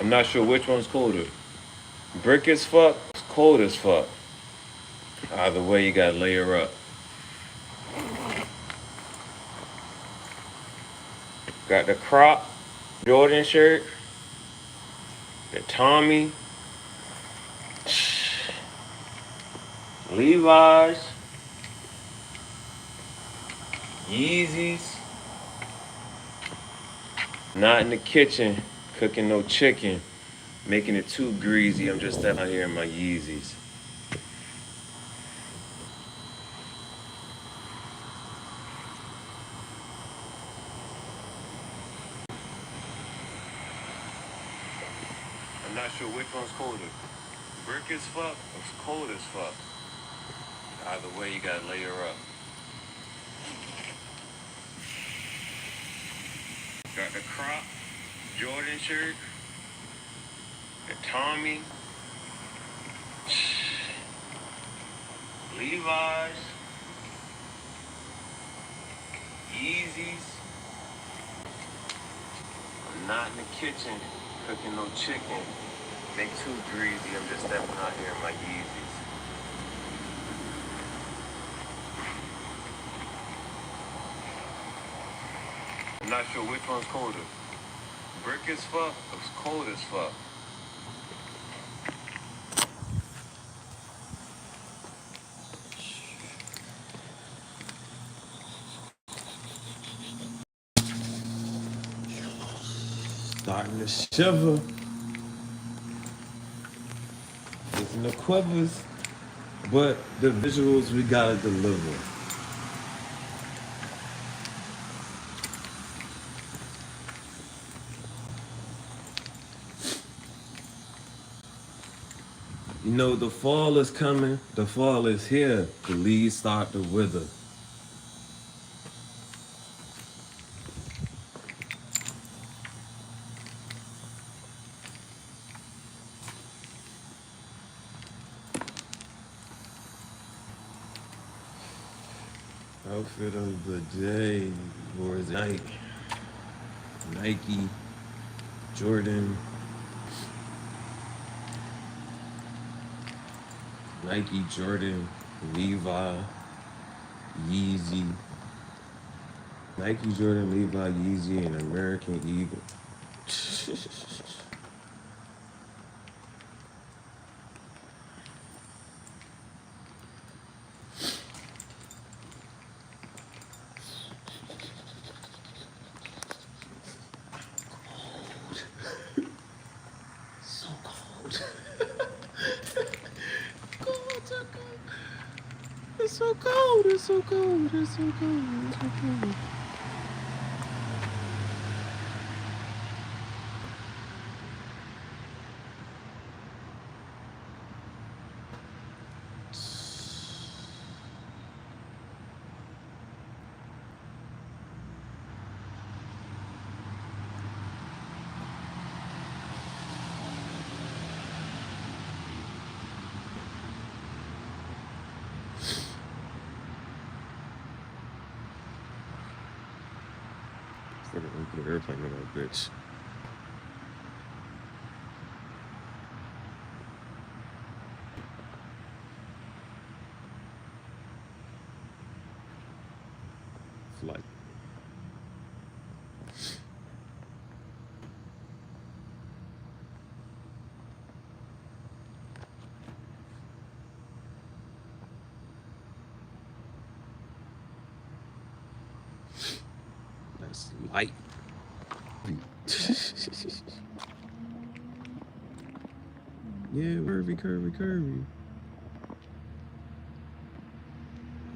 I'm not sure which one's colder. Brick as fuck, cold as fuck. Either way, you gotta layer up. Got the crop Jordan shirt, the Tommy, Levi's, Yeezys. Not in the kitchen cooking no chicken, making it too greasy. I'm just stepping out here in my Yeezys. I'm not sure which one's colder. Brick as fuck, or cold as fuck. Either way, you gotta layer up. Got the crop Jordan shirt, the Tommy, Levi's, Yeezys. I'm not in the kitchen cooking no chicken. Make too greasy. I'm just stepping out here in my Yeezys. I'm not sure which one's colder. Brick as fuck, or cold as fuck. Starting to shiver. Getting the quivers. But the visuals we gotta deliver. You know, the fall is coming, the fall is here, the leaves start to wither. Outfit of the day, or is it Nike, Jordan, Nike, Jordan, Levi, Yeezy. Nike, Jordan, Levi, Yeezy, and American Eagle. So cold. It's so cold, it's so cold, it's so cold, it's so cold. Instead of put an airplane in that bitch. Flight. That's light. Yeah, curvy.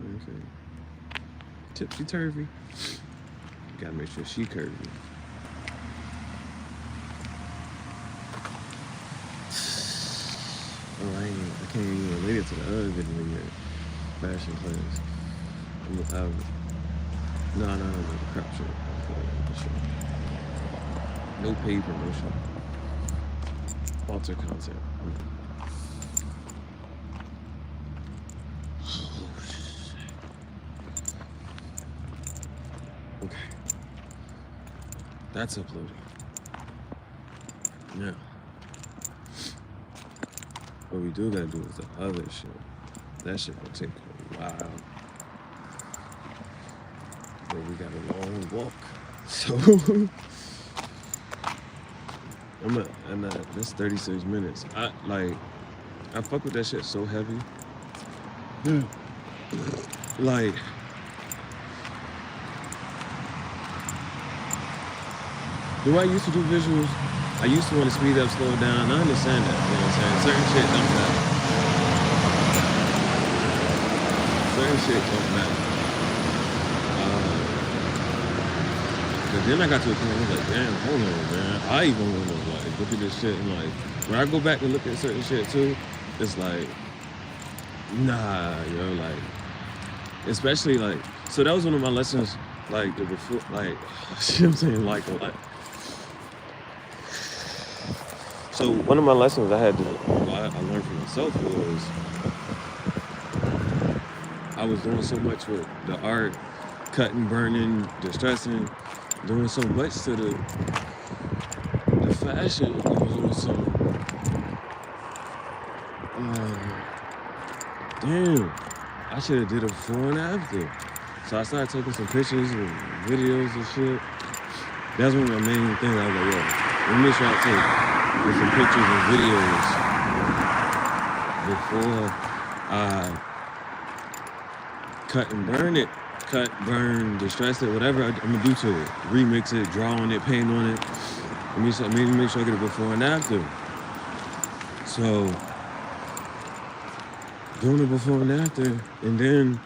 Okay. Tipsy turvy. Gotta make sure she curvy. Oh, I can't even relate it to the other video yet. Fashion class. No, the crap shit. No paid promotion. Alter content. Okay. That's uploading. Now, What we do gotta do is the other shit. That shit gonna take a while. But we got a long walk. So I'm at that's 36 minutes. I fuck with that shit so heavy. Like the way I used to do visuals, I used to want to speed up, slow down. I understand that. You know what I'm saying? Certain shit don't matter. Certain shit don't matter. But then I got to a point where I was like, damn, hold on, man. I even want to like look at this shit and like when I go back and look at certain shit too, it's like, nah, yo, like, especially like, so that was one of my lessons, like the before, like, see what I'm saying, like. So one of my lessons I had to, I learned for myself was I was doing so much with the art, cutting, burning, distressing, doing so much to the fashion. I was doing some, damn, I should have did a before and after. So I started taking some pictures and videos and shit. That's one of my main things. I was like, yo, let me make sure I take some pictures and videos before I cut and burn it. Cut, burn, distress it, whatever I'm gonna do to it. Remix it, draw on it, paint on it. Let me make sure I get it before and after. So, doing it before and after, and then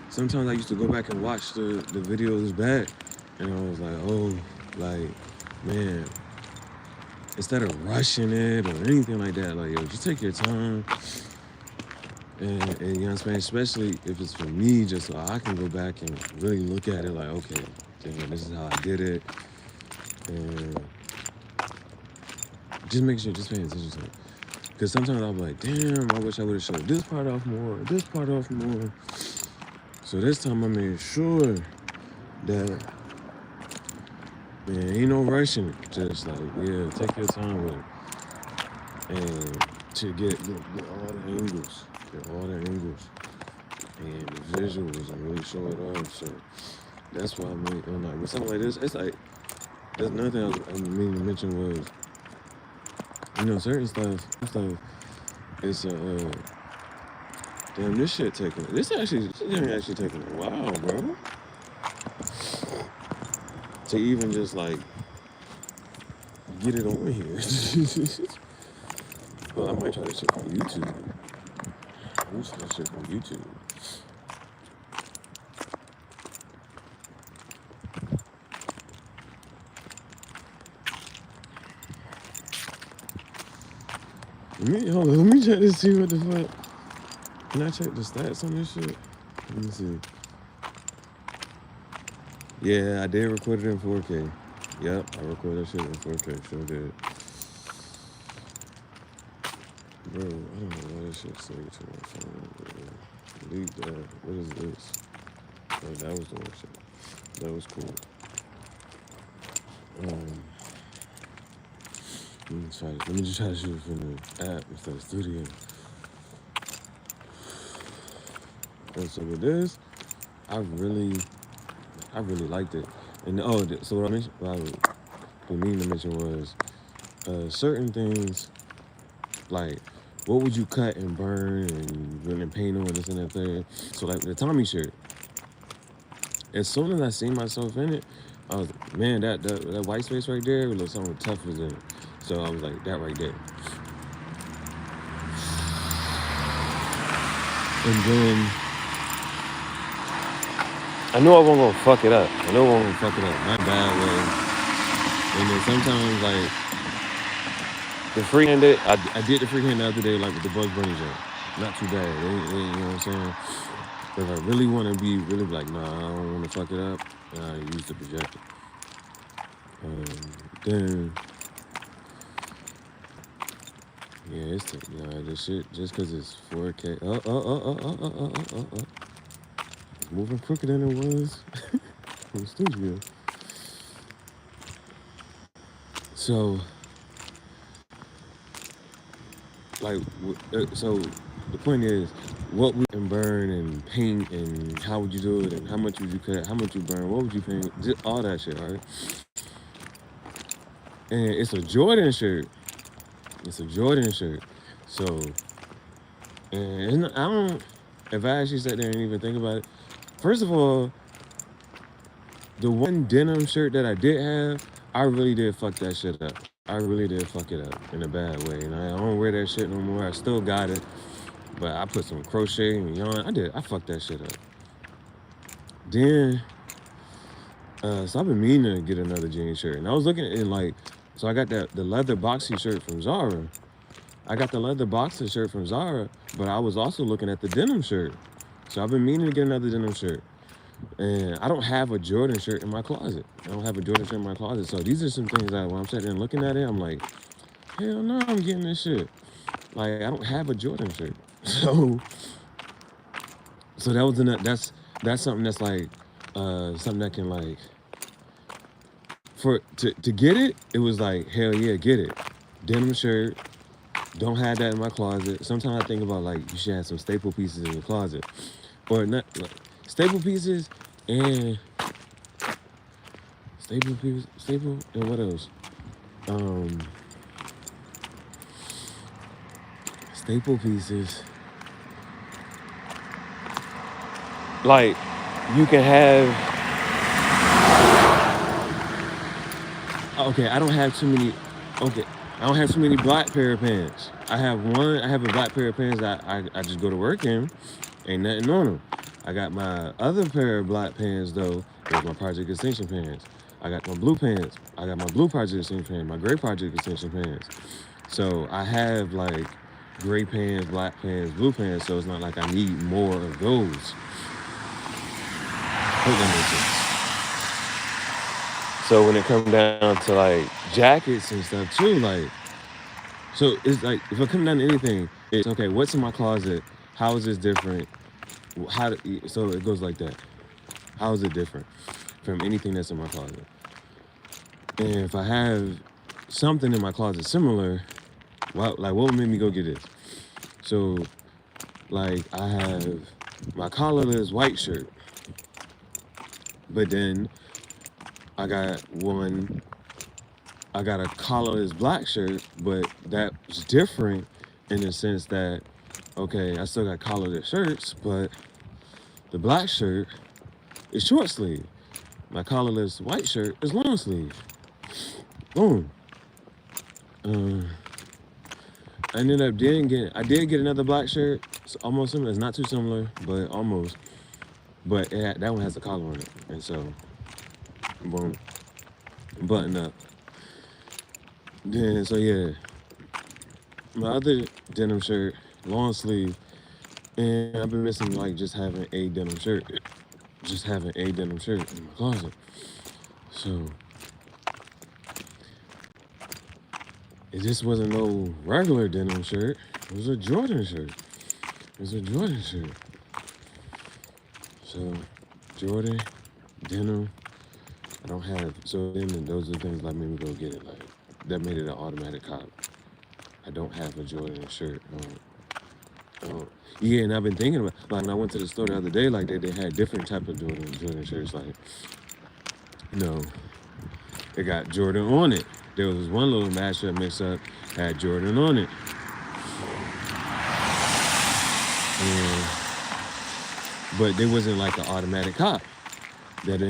sometimes I used to go back and watch the videos back, and I was like, oh, like, man, instead of rushing it or anything like that, like, yo, just take your time. And you know what I'm saying? Especially if it's for me, just so I can go back and really look at it like, okay, damn, this is how I did it. And just make sure, just pay attention to it. Because sometimes I'll be like, damn, I wish I would have showed this part off more, this part off more. So this time I made sure that, man, ain't no rushing. Just like, yeah, take your time with it. And to get all the angles. Get all the angles. And the visuals and really show it off. So that's why I made, I'm like, with something like this, it's like, there's another thing I mean to mention was, you know, certain stuff, it's damn, this shit taking, this actually taking a while, bro. To even just like, get it on here. Well, I might try this shit from YouTube. Let me try that shit from YouTube. Hold on, let me check to see what the fuck. Can I check the stats on this shit? Let me see. Yeah, I did record it in 4K. Yep, I recorded that shit in 4K. Sure did. Bro, I don't know why this shit saved to my phone. Bro. Delete that. What is this? Oh, that was the one shit. That was cool. Let me just try to shoot it from the app instead of studio. And so with this, I really liked it. And so what I mentioned, what I mean to mention was certain things like what would you cut and burn and paint on this and that thing. So like the Tommy shirt. As soon as I seen myself in it, I was like, man, that white space right there would look something tougher than it. So I was like, that right there. And then I knew I wasn't gonna fuck it up. I know I wasn't gonna fuck it up. My bad way. And then sometimes like the freehanded, I did the freehand the other day, like with the Bugs Bunny jump. Not too bad. You know what I'm saying? But I really want to be really like, nah, I don't want to fuck it up. And I use the projector. Then, yeah, it's this shit just because it's 4K. It's moving quicker than it was in the studio. So like, so the point is, what would you burn and paint and how would you do it and how much would you cut, how much you burn, what would you paint, just all that shit, right? And it's a Jordan shirt. It's a Jordan shirt. So, and I don't, if I actually sat there and even think about it, first of all, the one denim shirt that I did have, I really did fuck that shit up. I really did fuck it up in a bad way. And I don't wear that shit no more. I still got it. But I put some crochet and yarn. I fucked that shit up. Then, so I've been meaning to get another jean shirt. And I was looking at like, so I got the leather boxy shirt from Zara. I got the leather boxer shirt from Zara, but I was also looking at the denim shirt. So I've been meaning to get another denim shirt. And I don't have a Jordan shirt in my closet. I don't have a Jordan shirt in my closet. So these are some things that when I'm sitting there and looking at it, I'm like, hell no, I'm getting this shit. Like, I don't have a Jordan shirt. So that was that's something that's like something that can like to get it, it was like, hell yeah, get it. Denim shirt. Don't have that in my closet. Sometimes I think about like you should have some staple pieces in your closet. Or not like, staple pieces and staple and what else? Staple pieces. Like you can have. Okay, I don't have too many. Okay, I don't have too many black pair of pants. I have a black pair of pants that I just go to work in. Ain't nothing on them. I got my other pair of black pants though. Those my Project Extension pants. I got my blue pants. I got my blue Project Extension pants. My gray Project Extension pants. So I have like gray pants, black pants, blue pants. So it's not like I need more of those. Hope that makes sense. So when it comes down to like jackets and stuff too, like, so it's like if it comes down to anything, it's okay. What's in my closet? How is this different? So it goes like that. How is it different from anything that's in my closet? And if I have something in my closet similar, what would make me go get this? So, like, I have my collarless white shirt, but then I got a collarless black shirt, but that's different in the sense that, okay, I still got collarless shirts, but the black shirt is short sleeve. My collarless white shirt is long sleeve. Boom. I did get another black shirt. It's almost similar. It's not too similar, but almost. But that one has a collar on it, and so, boom, button up. Then so yeah, my other denim shirt, long sleeve, and I've been missing like just having a denim shirt in my closet. So it just wasn't no regular denim shirt. It was a Jordan shirt. So Jordan, denim. I don't have. So then those are the things that made me go get it. Like that made it an automatic cop. I don't have a Jordan shirt. Yeah, and I've been thinking about like when I went to the store the other day, like they had different type of Jordan shirts. Like, it got Jordan on it. There was one little mashup mix up had Jordan on it. But they wasn't like an automatic cop. That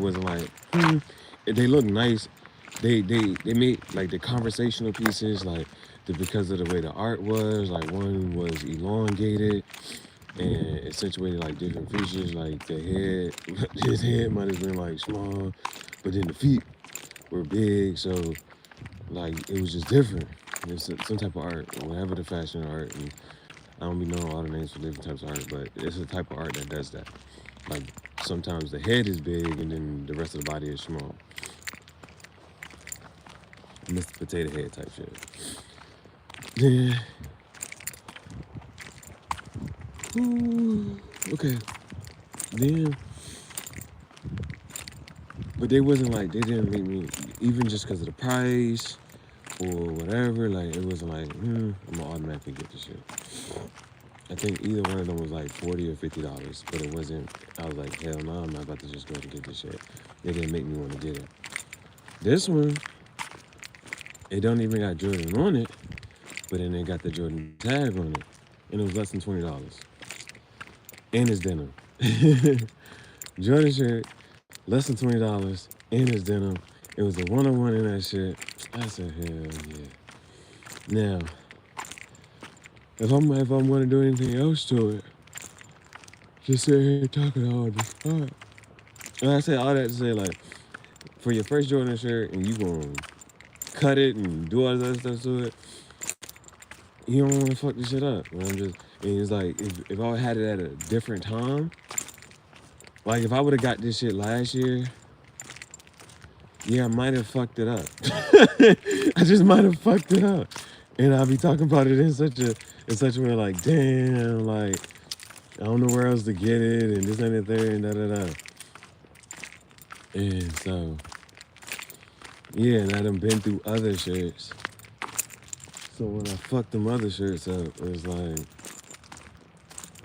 wasn't like they look nice. They made like the conversational pieces like because of the way the art was, like one was elongated and accentuated like different features, like the head, his head might have been like small, but then the feet were big, so like it was just different. It's some type of art, or whatever the fashion art, and I don't be knowing all the names for different types of art, but it's a type of art that does that. Like sometimes the head is big and then the rest of the body is small. Mr. Potato Head type shit. Yeah. Ooh, okay. Then, but they didn't make me, even just because of the price or whatever. Like it wasn't like, I'm gonna automatically get the shit. I think either one of them was like $40 or $50, but it wasn't. I was like, hell no, I'm not about to just go and get this shit. They didn't make me want to get it. This one, it don't even got Jordan on it, but then it got the Jordan tag on it, and it was less than $20. And it's denim. Jordan shirt, less than $20, and it's denim. It was a one-on-one in that shit. I said, hell yeah. Now, if I'm gonna do anything else to it, just sit here talking all this fuck. And I say all that to say, like, for your first Jordan shirt, and you gonna cut it and do all this other stuff to it, you don't want to fuck this shit up. And it's like, if I had it at a different time, like if I would have got this shit last year, yeah, I might have fucked it up. I just might have fucked it up. And I'll be talking about it in such a way like, damn, like, I don't know where else to get it, and this and that there, and da-da-da. And so, yeah, and I done been through other shirts. So when I fucked them other shirts up, it was like,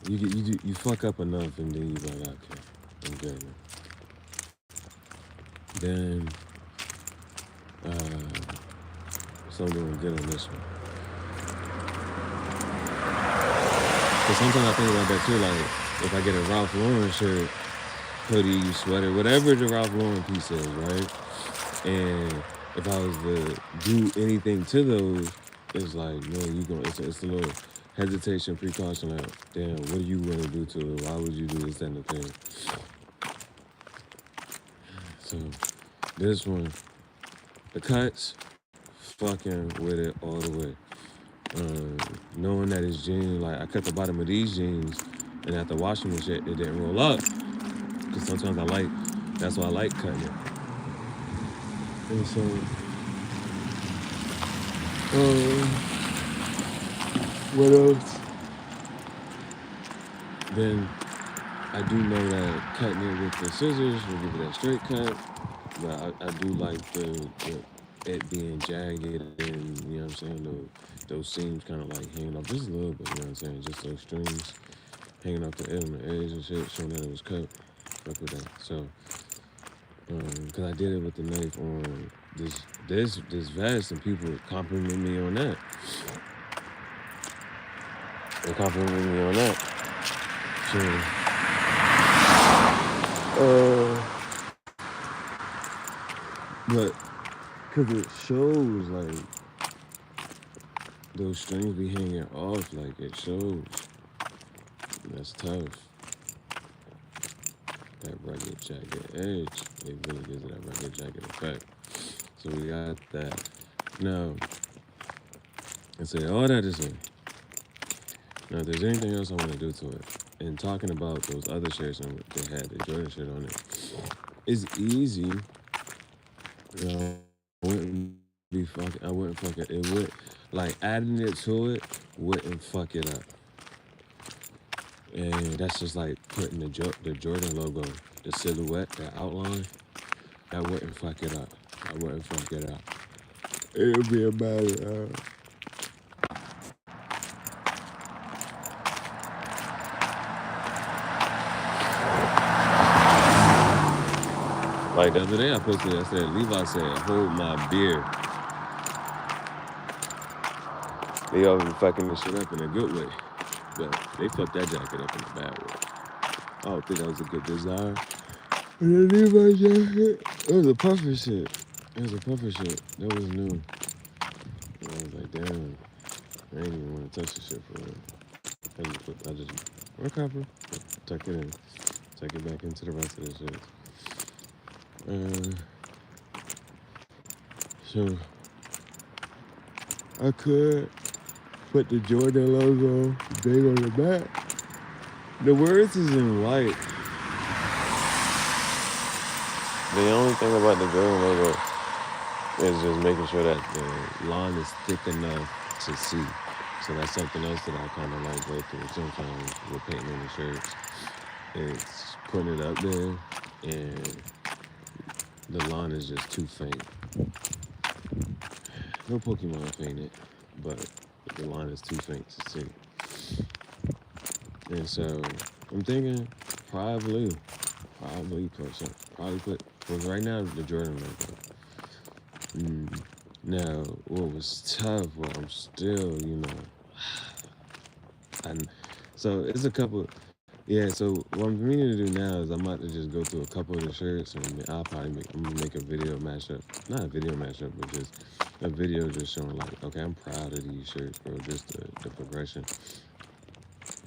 you fuck up enough, and then you like, okay, I'm good now. Then, so I'm doing good on this one. Because sometimes I think about that too, like, if I get a Ralph Lauren shirt, hoodie, sweater, whatever the Ralph Lauren piece is, right? And if I was to do anything to those, it's like, no, it's a little hesitation, precaution, like, damn, what are you gonna do to it? Why would you do this and the thing? So this one, the cuts, fucking with it all the way. Knowing that it's jeans, like I cut the bottom of these jeans, and after washing the shit, it didn't roll up. Cause sometimes that's why I like cutting it. And so, what else? Then I do know that cutting it with the scissors will give it that straight cut, but I do like it being jagged and, you know what I'm saying, those seams kind of like hanging off just a little bit, you know what I'm saying, just those strings hanging off the edge and shit, showing that it was cut. Fuck with that. So, because I did it with the knife on this vest, and people compliment me on that. They complimented me on that. So, but because it shows, like, those strings be hanging off, like, it shows. And that's tough. That rugged, jagged edge, it really gives it that rugged, jagged effect. So we got that. Now, I say all that to say, now if there's anything else I want to do to it, and talking about those other shirts that had the Jordan shirt on it, it's easy. I wouldn't fuck it. It would, like, adding it to it wouldn't fuck it up. And that's just like putting the Jordan logo, the silhouette, that outline, that wouldn't fuck it up. I wouldn't fuck it up. It would be a matter of... Like the other day I posted, I said, Levi said, hold my beer. They all been fucking this shit up in a good way. But they fucked that jacket up in a bad way. I don't think that was a good design. And then Levi jacket, it was a puffer shit. That was new. And I was like, damn, I ain't even want to touch the shit for real. I just copper, tuck it in, tuck it back into the rest of the shit. So I could put the Jordan logo big on the back. The words is in white. The only thing about the Jordan logo is just making sure that the line is thick enough to see. So that's something else that I kind of like go through sometimes with painting on the shirts. It's putting it up there, and the line is just too faint. No Pokemon fainted, but the line is too faint to see. And so I'm thinking probably put some, probably put, because right now the Jordan logo. Now, what was tough, well, I'm still, and so it's a couple, yeah, so what I'm meaning to do now is I'm about to just go through a couple of the shirts and I'm gonna make a video mashup, not a video mashup, but just a video just showing like, okay, I'm proud of these shirts, bro, just the progression.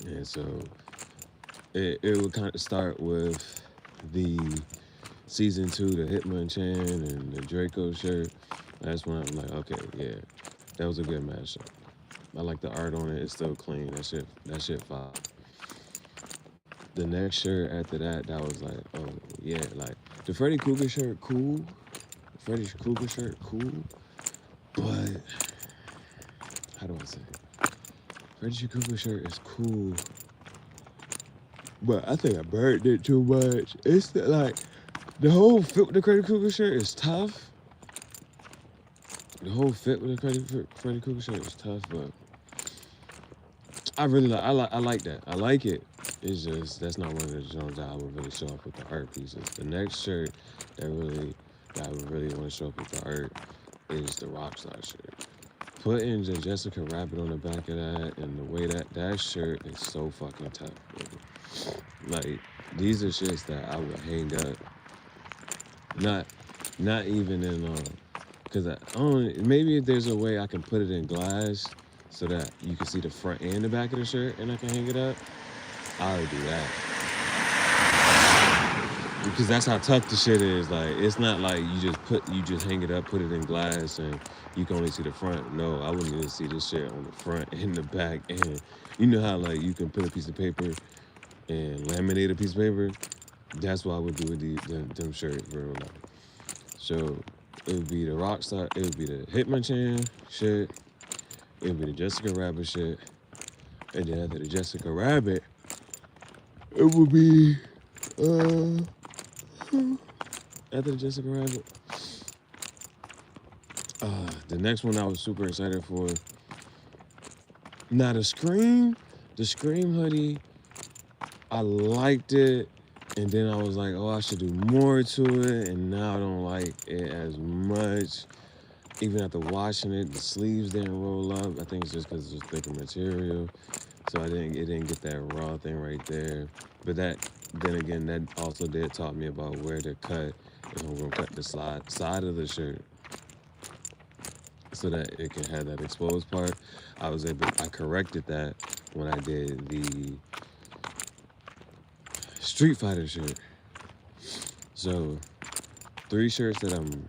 And so it would kind of start with the season 2, the Hitmonchan and the Draco shirt. That's when I'm like, okay, yeah, that was a good mashup. I like the art on it. It's still clean. That shit fire. The next shirt after that, that was like, oh yeah, like the Freddy Krueger shirt, cool. Freddy Krueger shirt, cool. But how do I say it? Freddy Krueger shirt is cool. But I think I burned it too much. It's like the whole fit with the Freddy Krueger shirt is tough. The whole fit with the Freddy Krueger shirt is tough, but I really I like that. I like it. It's just that's not one of the Jones that I would really show up with the art pieces. The next shirt that I would really want to show up with the art is the Rockstar shirt. Putting the Jessica Rabbit on the back of that and the way that shirt is so fucking tough, bro. Like these are shits that I would hang up. Not even in because maybe if there's a way I can put it in glass so that you can see the front and the back of the shirt and I can hang it up, I would do that. Because that's how tough the shit is. Like it's not like you just hang it up, put it in glass, and you can only see the front. No, I wouldn't even see this shit on the front and the back. And you know how like you can put a piece of paper and laminate a piece of paper? That's what I would do with them shirts, bro. Like, so it would be the Rockstar, it would be the Hitmonchan shit, it would be the Jessica Rabbit shit, and then after the Jessica Rabbit, it would be after the Jessica Rabbit. The next one I was super excited for. Now the Scream hoodie, I liked it, and then I was like, oh, I should do more to it, and now I don't like it as much. Even after washing it, the sleeves didn't roll up. I think it's just because it's thicker material, so it didn't get that raw thing right there. But then again, that also did taught me about where to cut if I'm gonna cut the side of the shirt so that it can have that exposed part. I corrected that when I did the Street Fighter shirt. So 3 shirts that I'm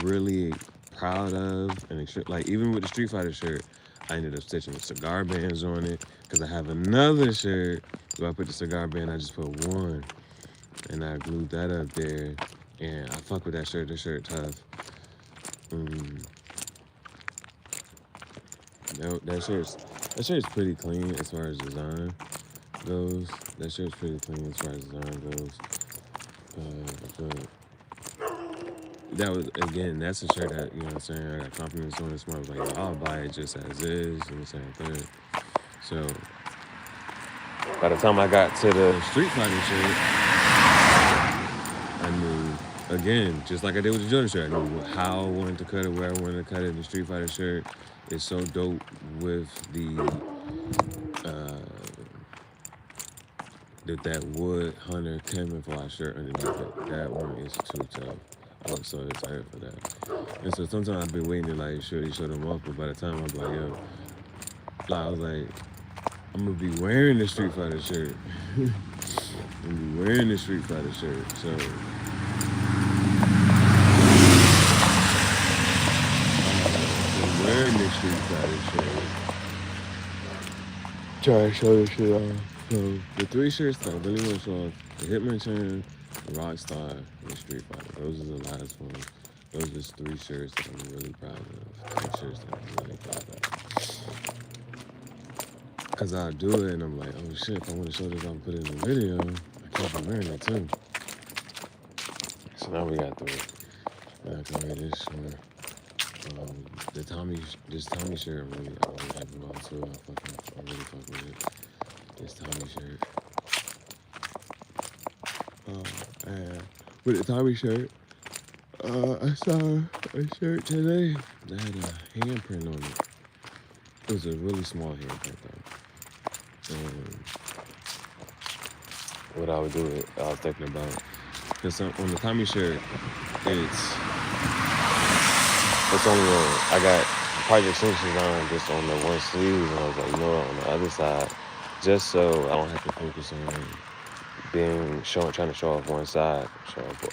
really proud of, and like even with the Street Fighter shirt, I ended up stitching the cigar bands on it because I have another shirt where I put the cigar band, I just put one, and I glued that up there, and I fuck with that shirt. The shirt tough. That shirt's pretty clean as far as design goes. That shirt's pretty clean as far as design goes. But that was, again, that's a shirt that, you know what I'm saying, I got confidence on. It's more of like, I'll buy it just as is, and the same thing. So by the time I got to the Street Fighter shirt, I knew, again, just like I did with the Jordan shirt, I knew how I wanted to cut it, where I wanted to cut it. The Street Fighter shirt is so dope with that wood hunter camouflage shirt underneath it. That one is too tough. I was so excited for that. And so sometimes I've been waiting to like show them off, but by the time I'm like, yo, I was like, I'm gonna be wearing the Street Fighter shirt. I'm gonna be wearing the Street Fighter shirt. So I'm wearing the Street Fighter shirt. Try to show this shit off. So the 3 shirts that I really want to show off: the Hitmonchan, the Rockstar, and the Street Fighter. Those are the last ones. Those are just 3 shirts that I'm really proud of. 3 shirts that I'm really proud of. Cause I'll do it and I'm like, oh shit, if I want to show this, I'll put it in the video. I can't be wearing it too. So now we got 3. I can wear this one. This Tommy shirt really, I really like it well too. I really fuck with it. This Tommy shirt. And with the Tommy shirt, I saw a shirt today that had a handprint on it. It was a really small handprint though. And what I would do it, I was thinking about, because on the Tommy shirt, it's only on, I got project extensions on just on the one sleeve, and I was like, you know what, on the other side, just so I don't have to focus on trying to show off one side,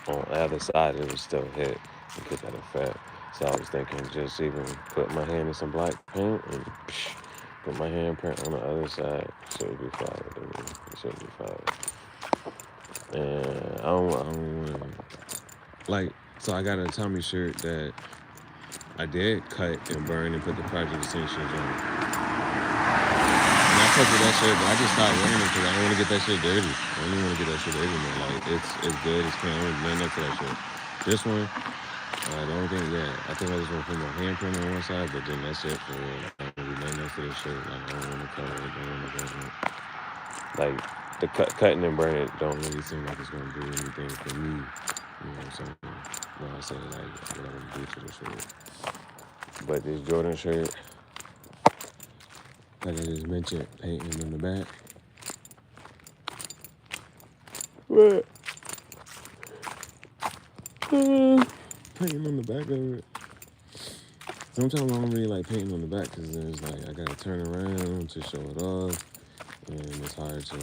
on the other side it would still hit and get that effect. So I was thinking just even put my hand in some black paint and put my handprint on the other side. Should be fire, dude. It should be fire. And I don't want to, like, so I got a Tommy shirt that I did cut and burn and put the project extensions on. And I fucked with that shirt, but I just stopped wearing it because I don't want to get that shit dirty. I don't even want to get that shit dirty, man. Like, it's good, it's clean. I don't want to to that shit. This one, the only thing, I think I just want to put my handprint on one side, but then that's it for real. I don't really nothing else to this shit. Like, I don't want to color it, don't want to go it. Like, the cutting and burning it don't really seem like it's going to do anything for me. You know what I'm saying? When I say, like, what I want to do to this shirt. But this Jordan shirt, like I just mentioned, painting on the back. What? Painting on the back of it. Sometimes I don't really like painting on the back because then it's like I gotta turn around to show it off, and it's hard to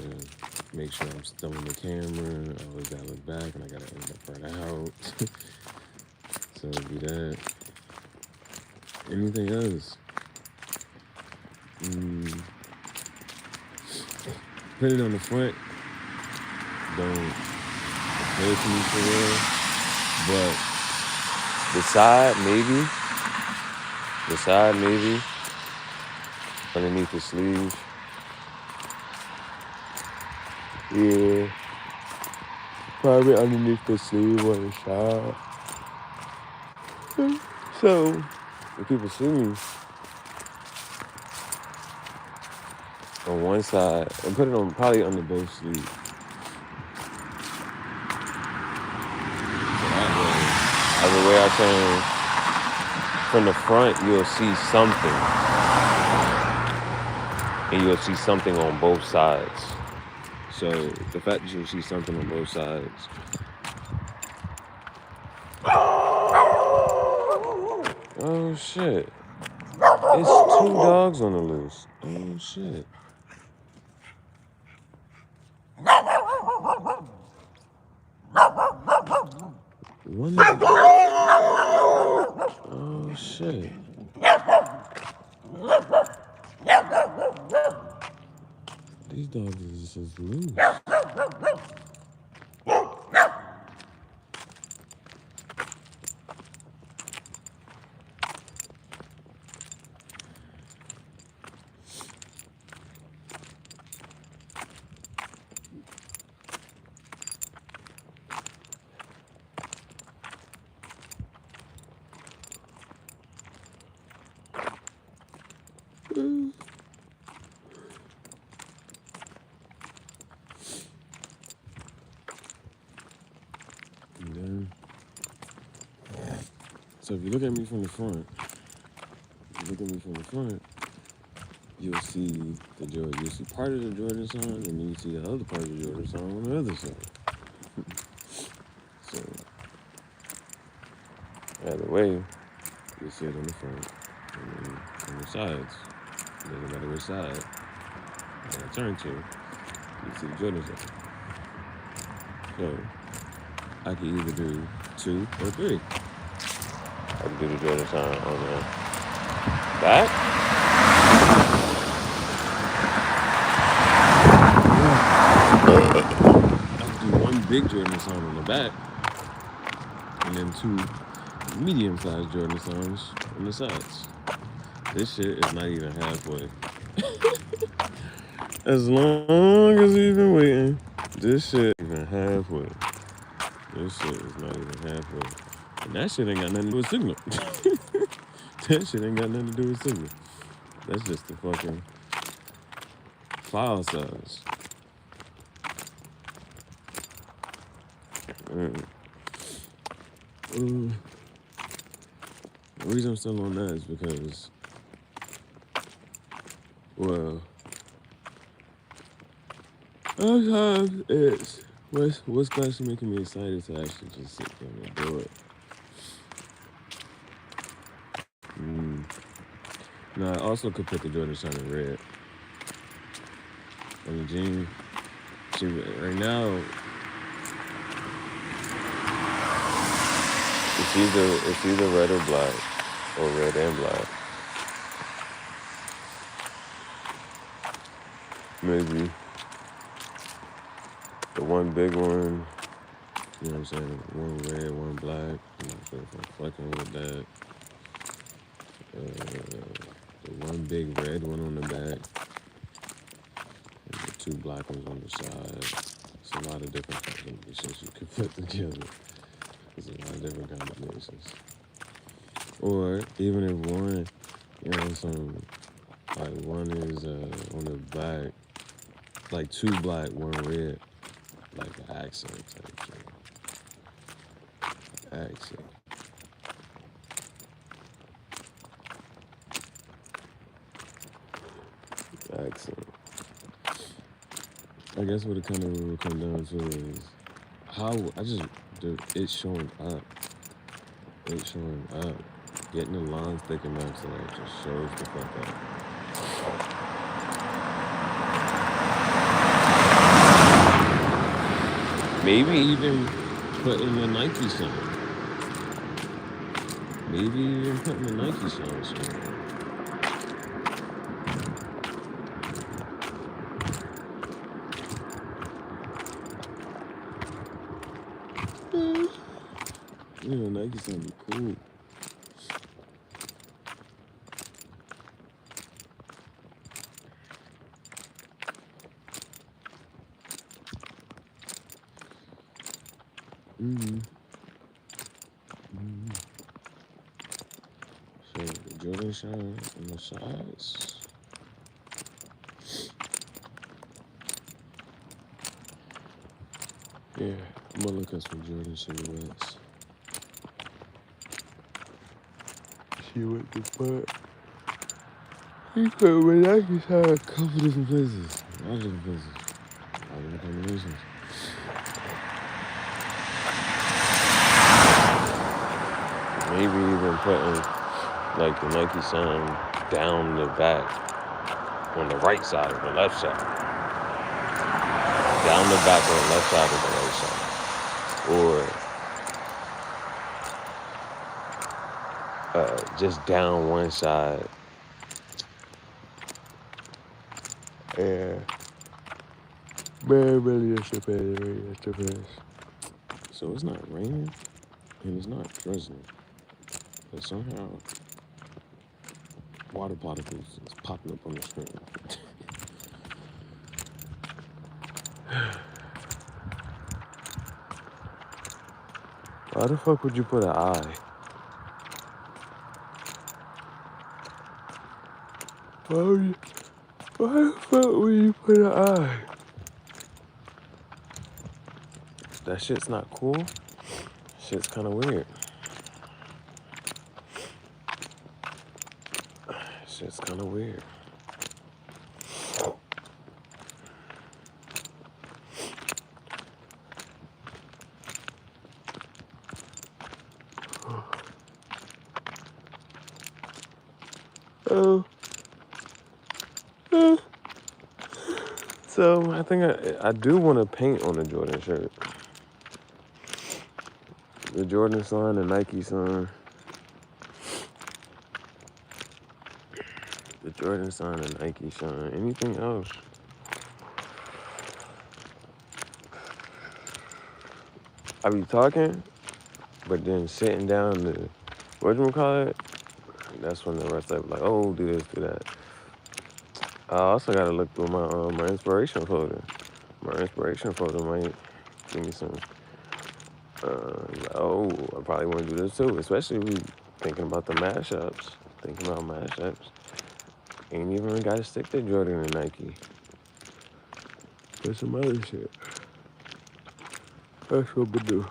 make sure I'm still in the camera. I always gotta look back, and I gotta end up right out. So it'd be that. Anything else? Put it on the front. Don't appeal to me for real. But the side, maybe. Underneath the sleeve. Yeah. Probably underneath the sleeve on the side. So, when people see me on one side, and put it on probably under both sleeves. So that way, either way I turn, from the front, you'll see something. And you'll see something on both sides. So, the fact that you'll see something on both sides. Oh, shit. It's 2 dogs on the loose. Oh, shit. One of them. Oh, shit. These dogs is just loose. So if you look at me from the front, you'll see the Jordan. You'll see part of the Jordan song, and then you see the other part of the Jordan song on the other side. So either way, you'll see it on the front and then on the sides. It doesn't matter which side I turn to, you see the Jordan song. So I can either do 2 or 3. I can do the Jordan sign on the back. I can do 1 big Jordan sign on the back, and then 2 medium-sized Jordan signs on the sides. This shit is not even halfway. As long as you've been waiting, this shit isn't even halfway. This shit is not even halfway. And that shit ain't got nothing to do with signal. That shit ain't got nothing to do with singing. That's just the fucking file size. The reason I'm still on that is because, well, sometimes it's what's actually making me excited to actually just sit down and do it. Now I also could put the Jordan Shine in red on the jean. See, right now it's either red or black, or red and black. Maybe the one big one, you know what I'm saying? One red, one black. I'm not sure if I'm fucking with that. The one big red one on the back, and the two black ones on the side. It's a lot of different combinations you can put together. There's a lot of different combinations. Or even if one, you know, like one is on the back, like two black, one red, like an accent type shit. Accent. I guess what it kind of will come down to is how it's showing up. It's showing up. Getting the lines thick enough so that it just shows the fuck up. Maybe even putting the Nike sign. Maybe even putting the Nike sign somewhere. Yeah, Nike sign be cool. So the Jordan Shine on the sides. Yeah, I'm gonna look at some Jordan silhouettes. See what the fuck. You put with Nike Shine a couple different places. A lot of different places. A lot of different combinations. Maybe even putting like the Nike sign down the back on the right side or the left side. Down the back on the left side or the right side. Or just down one side. Yeah. Man, really, that's the best. That's the best. So it's not raining and it's not drizzling. But somehow water particles is popping up on the screen. Why the fuck would you put an eye? Why the fuck would you put an eye? That shit's not cool. Shit's kind of weird. Shit's kind of weird. So I think I do want to paint on the Jordan shirt. The Jordan sign, the Nike sign. The Jordan sign, the Nike sign. Anything else? I be talking, but then sitting down to, whatchamacallit, that's when the rest of it like, oh, do this, do that. I also gotta look through my inspiration folder. My inspiration folder might give me some. I probably want to do this too, especially if we thinking about the mashups. Thinking about mashups. Ain't even got to stick to Jordan and Nike. Put some other shit. That's what we do.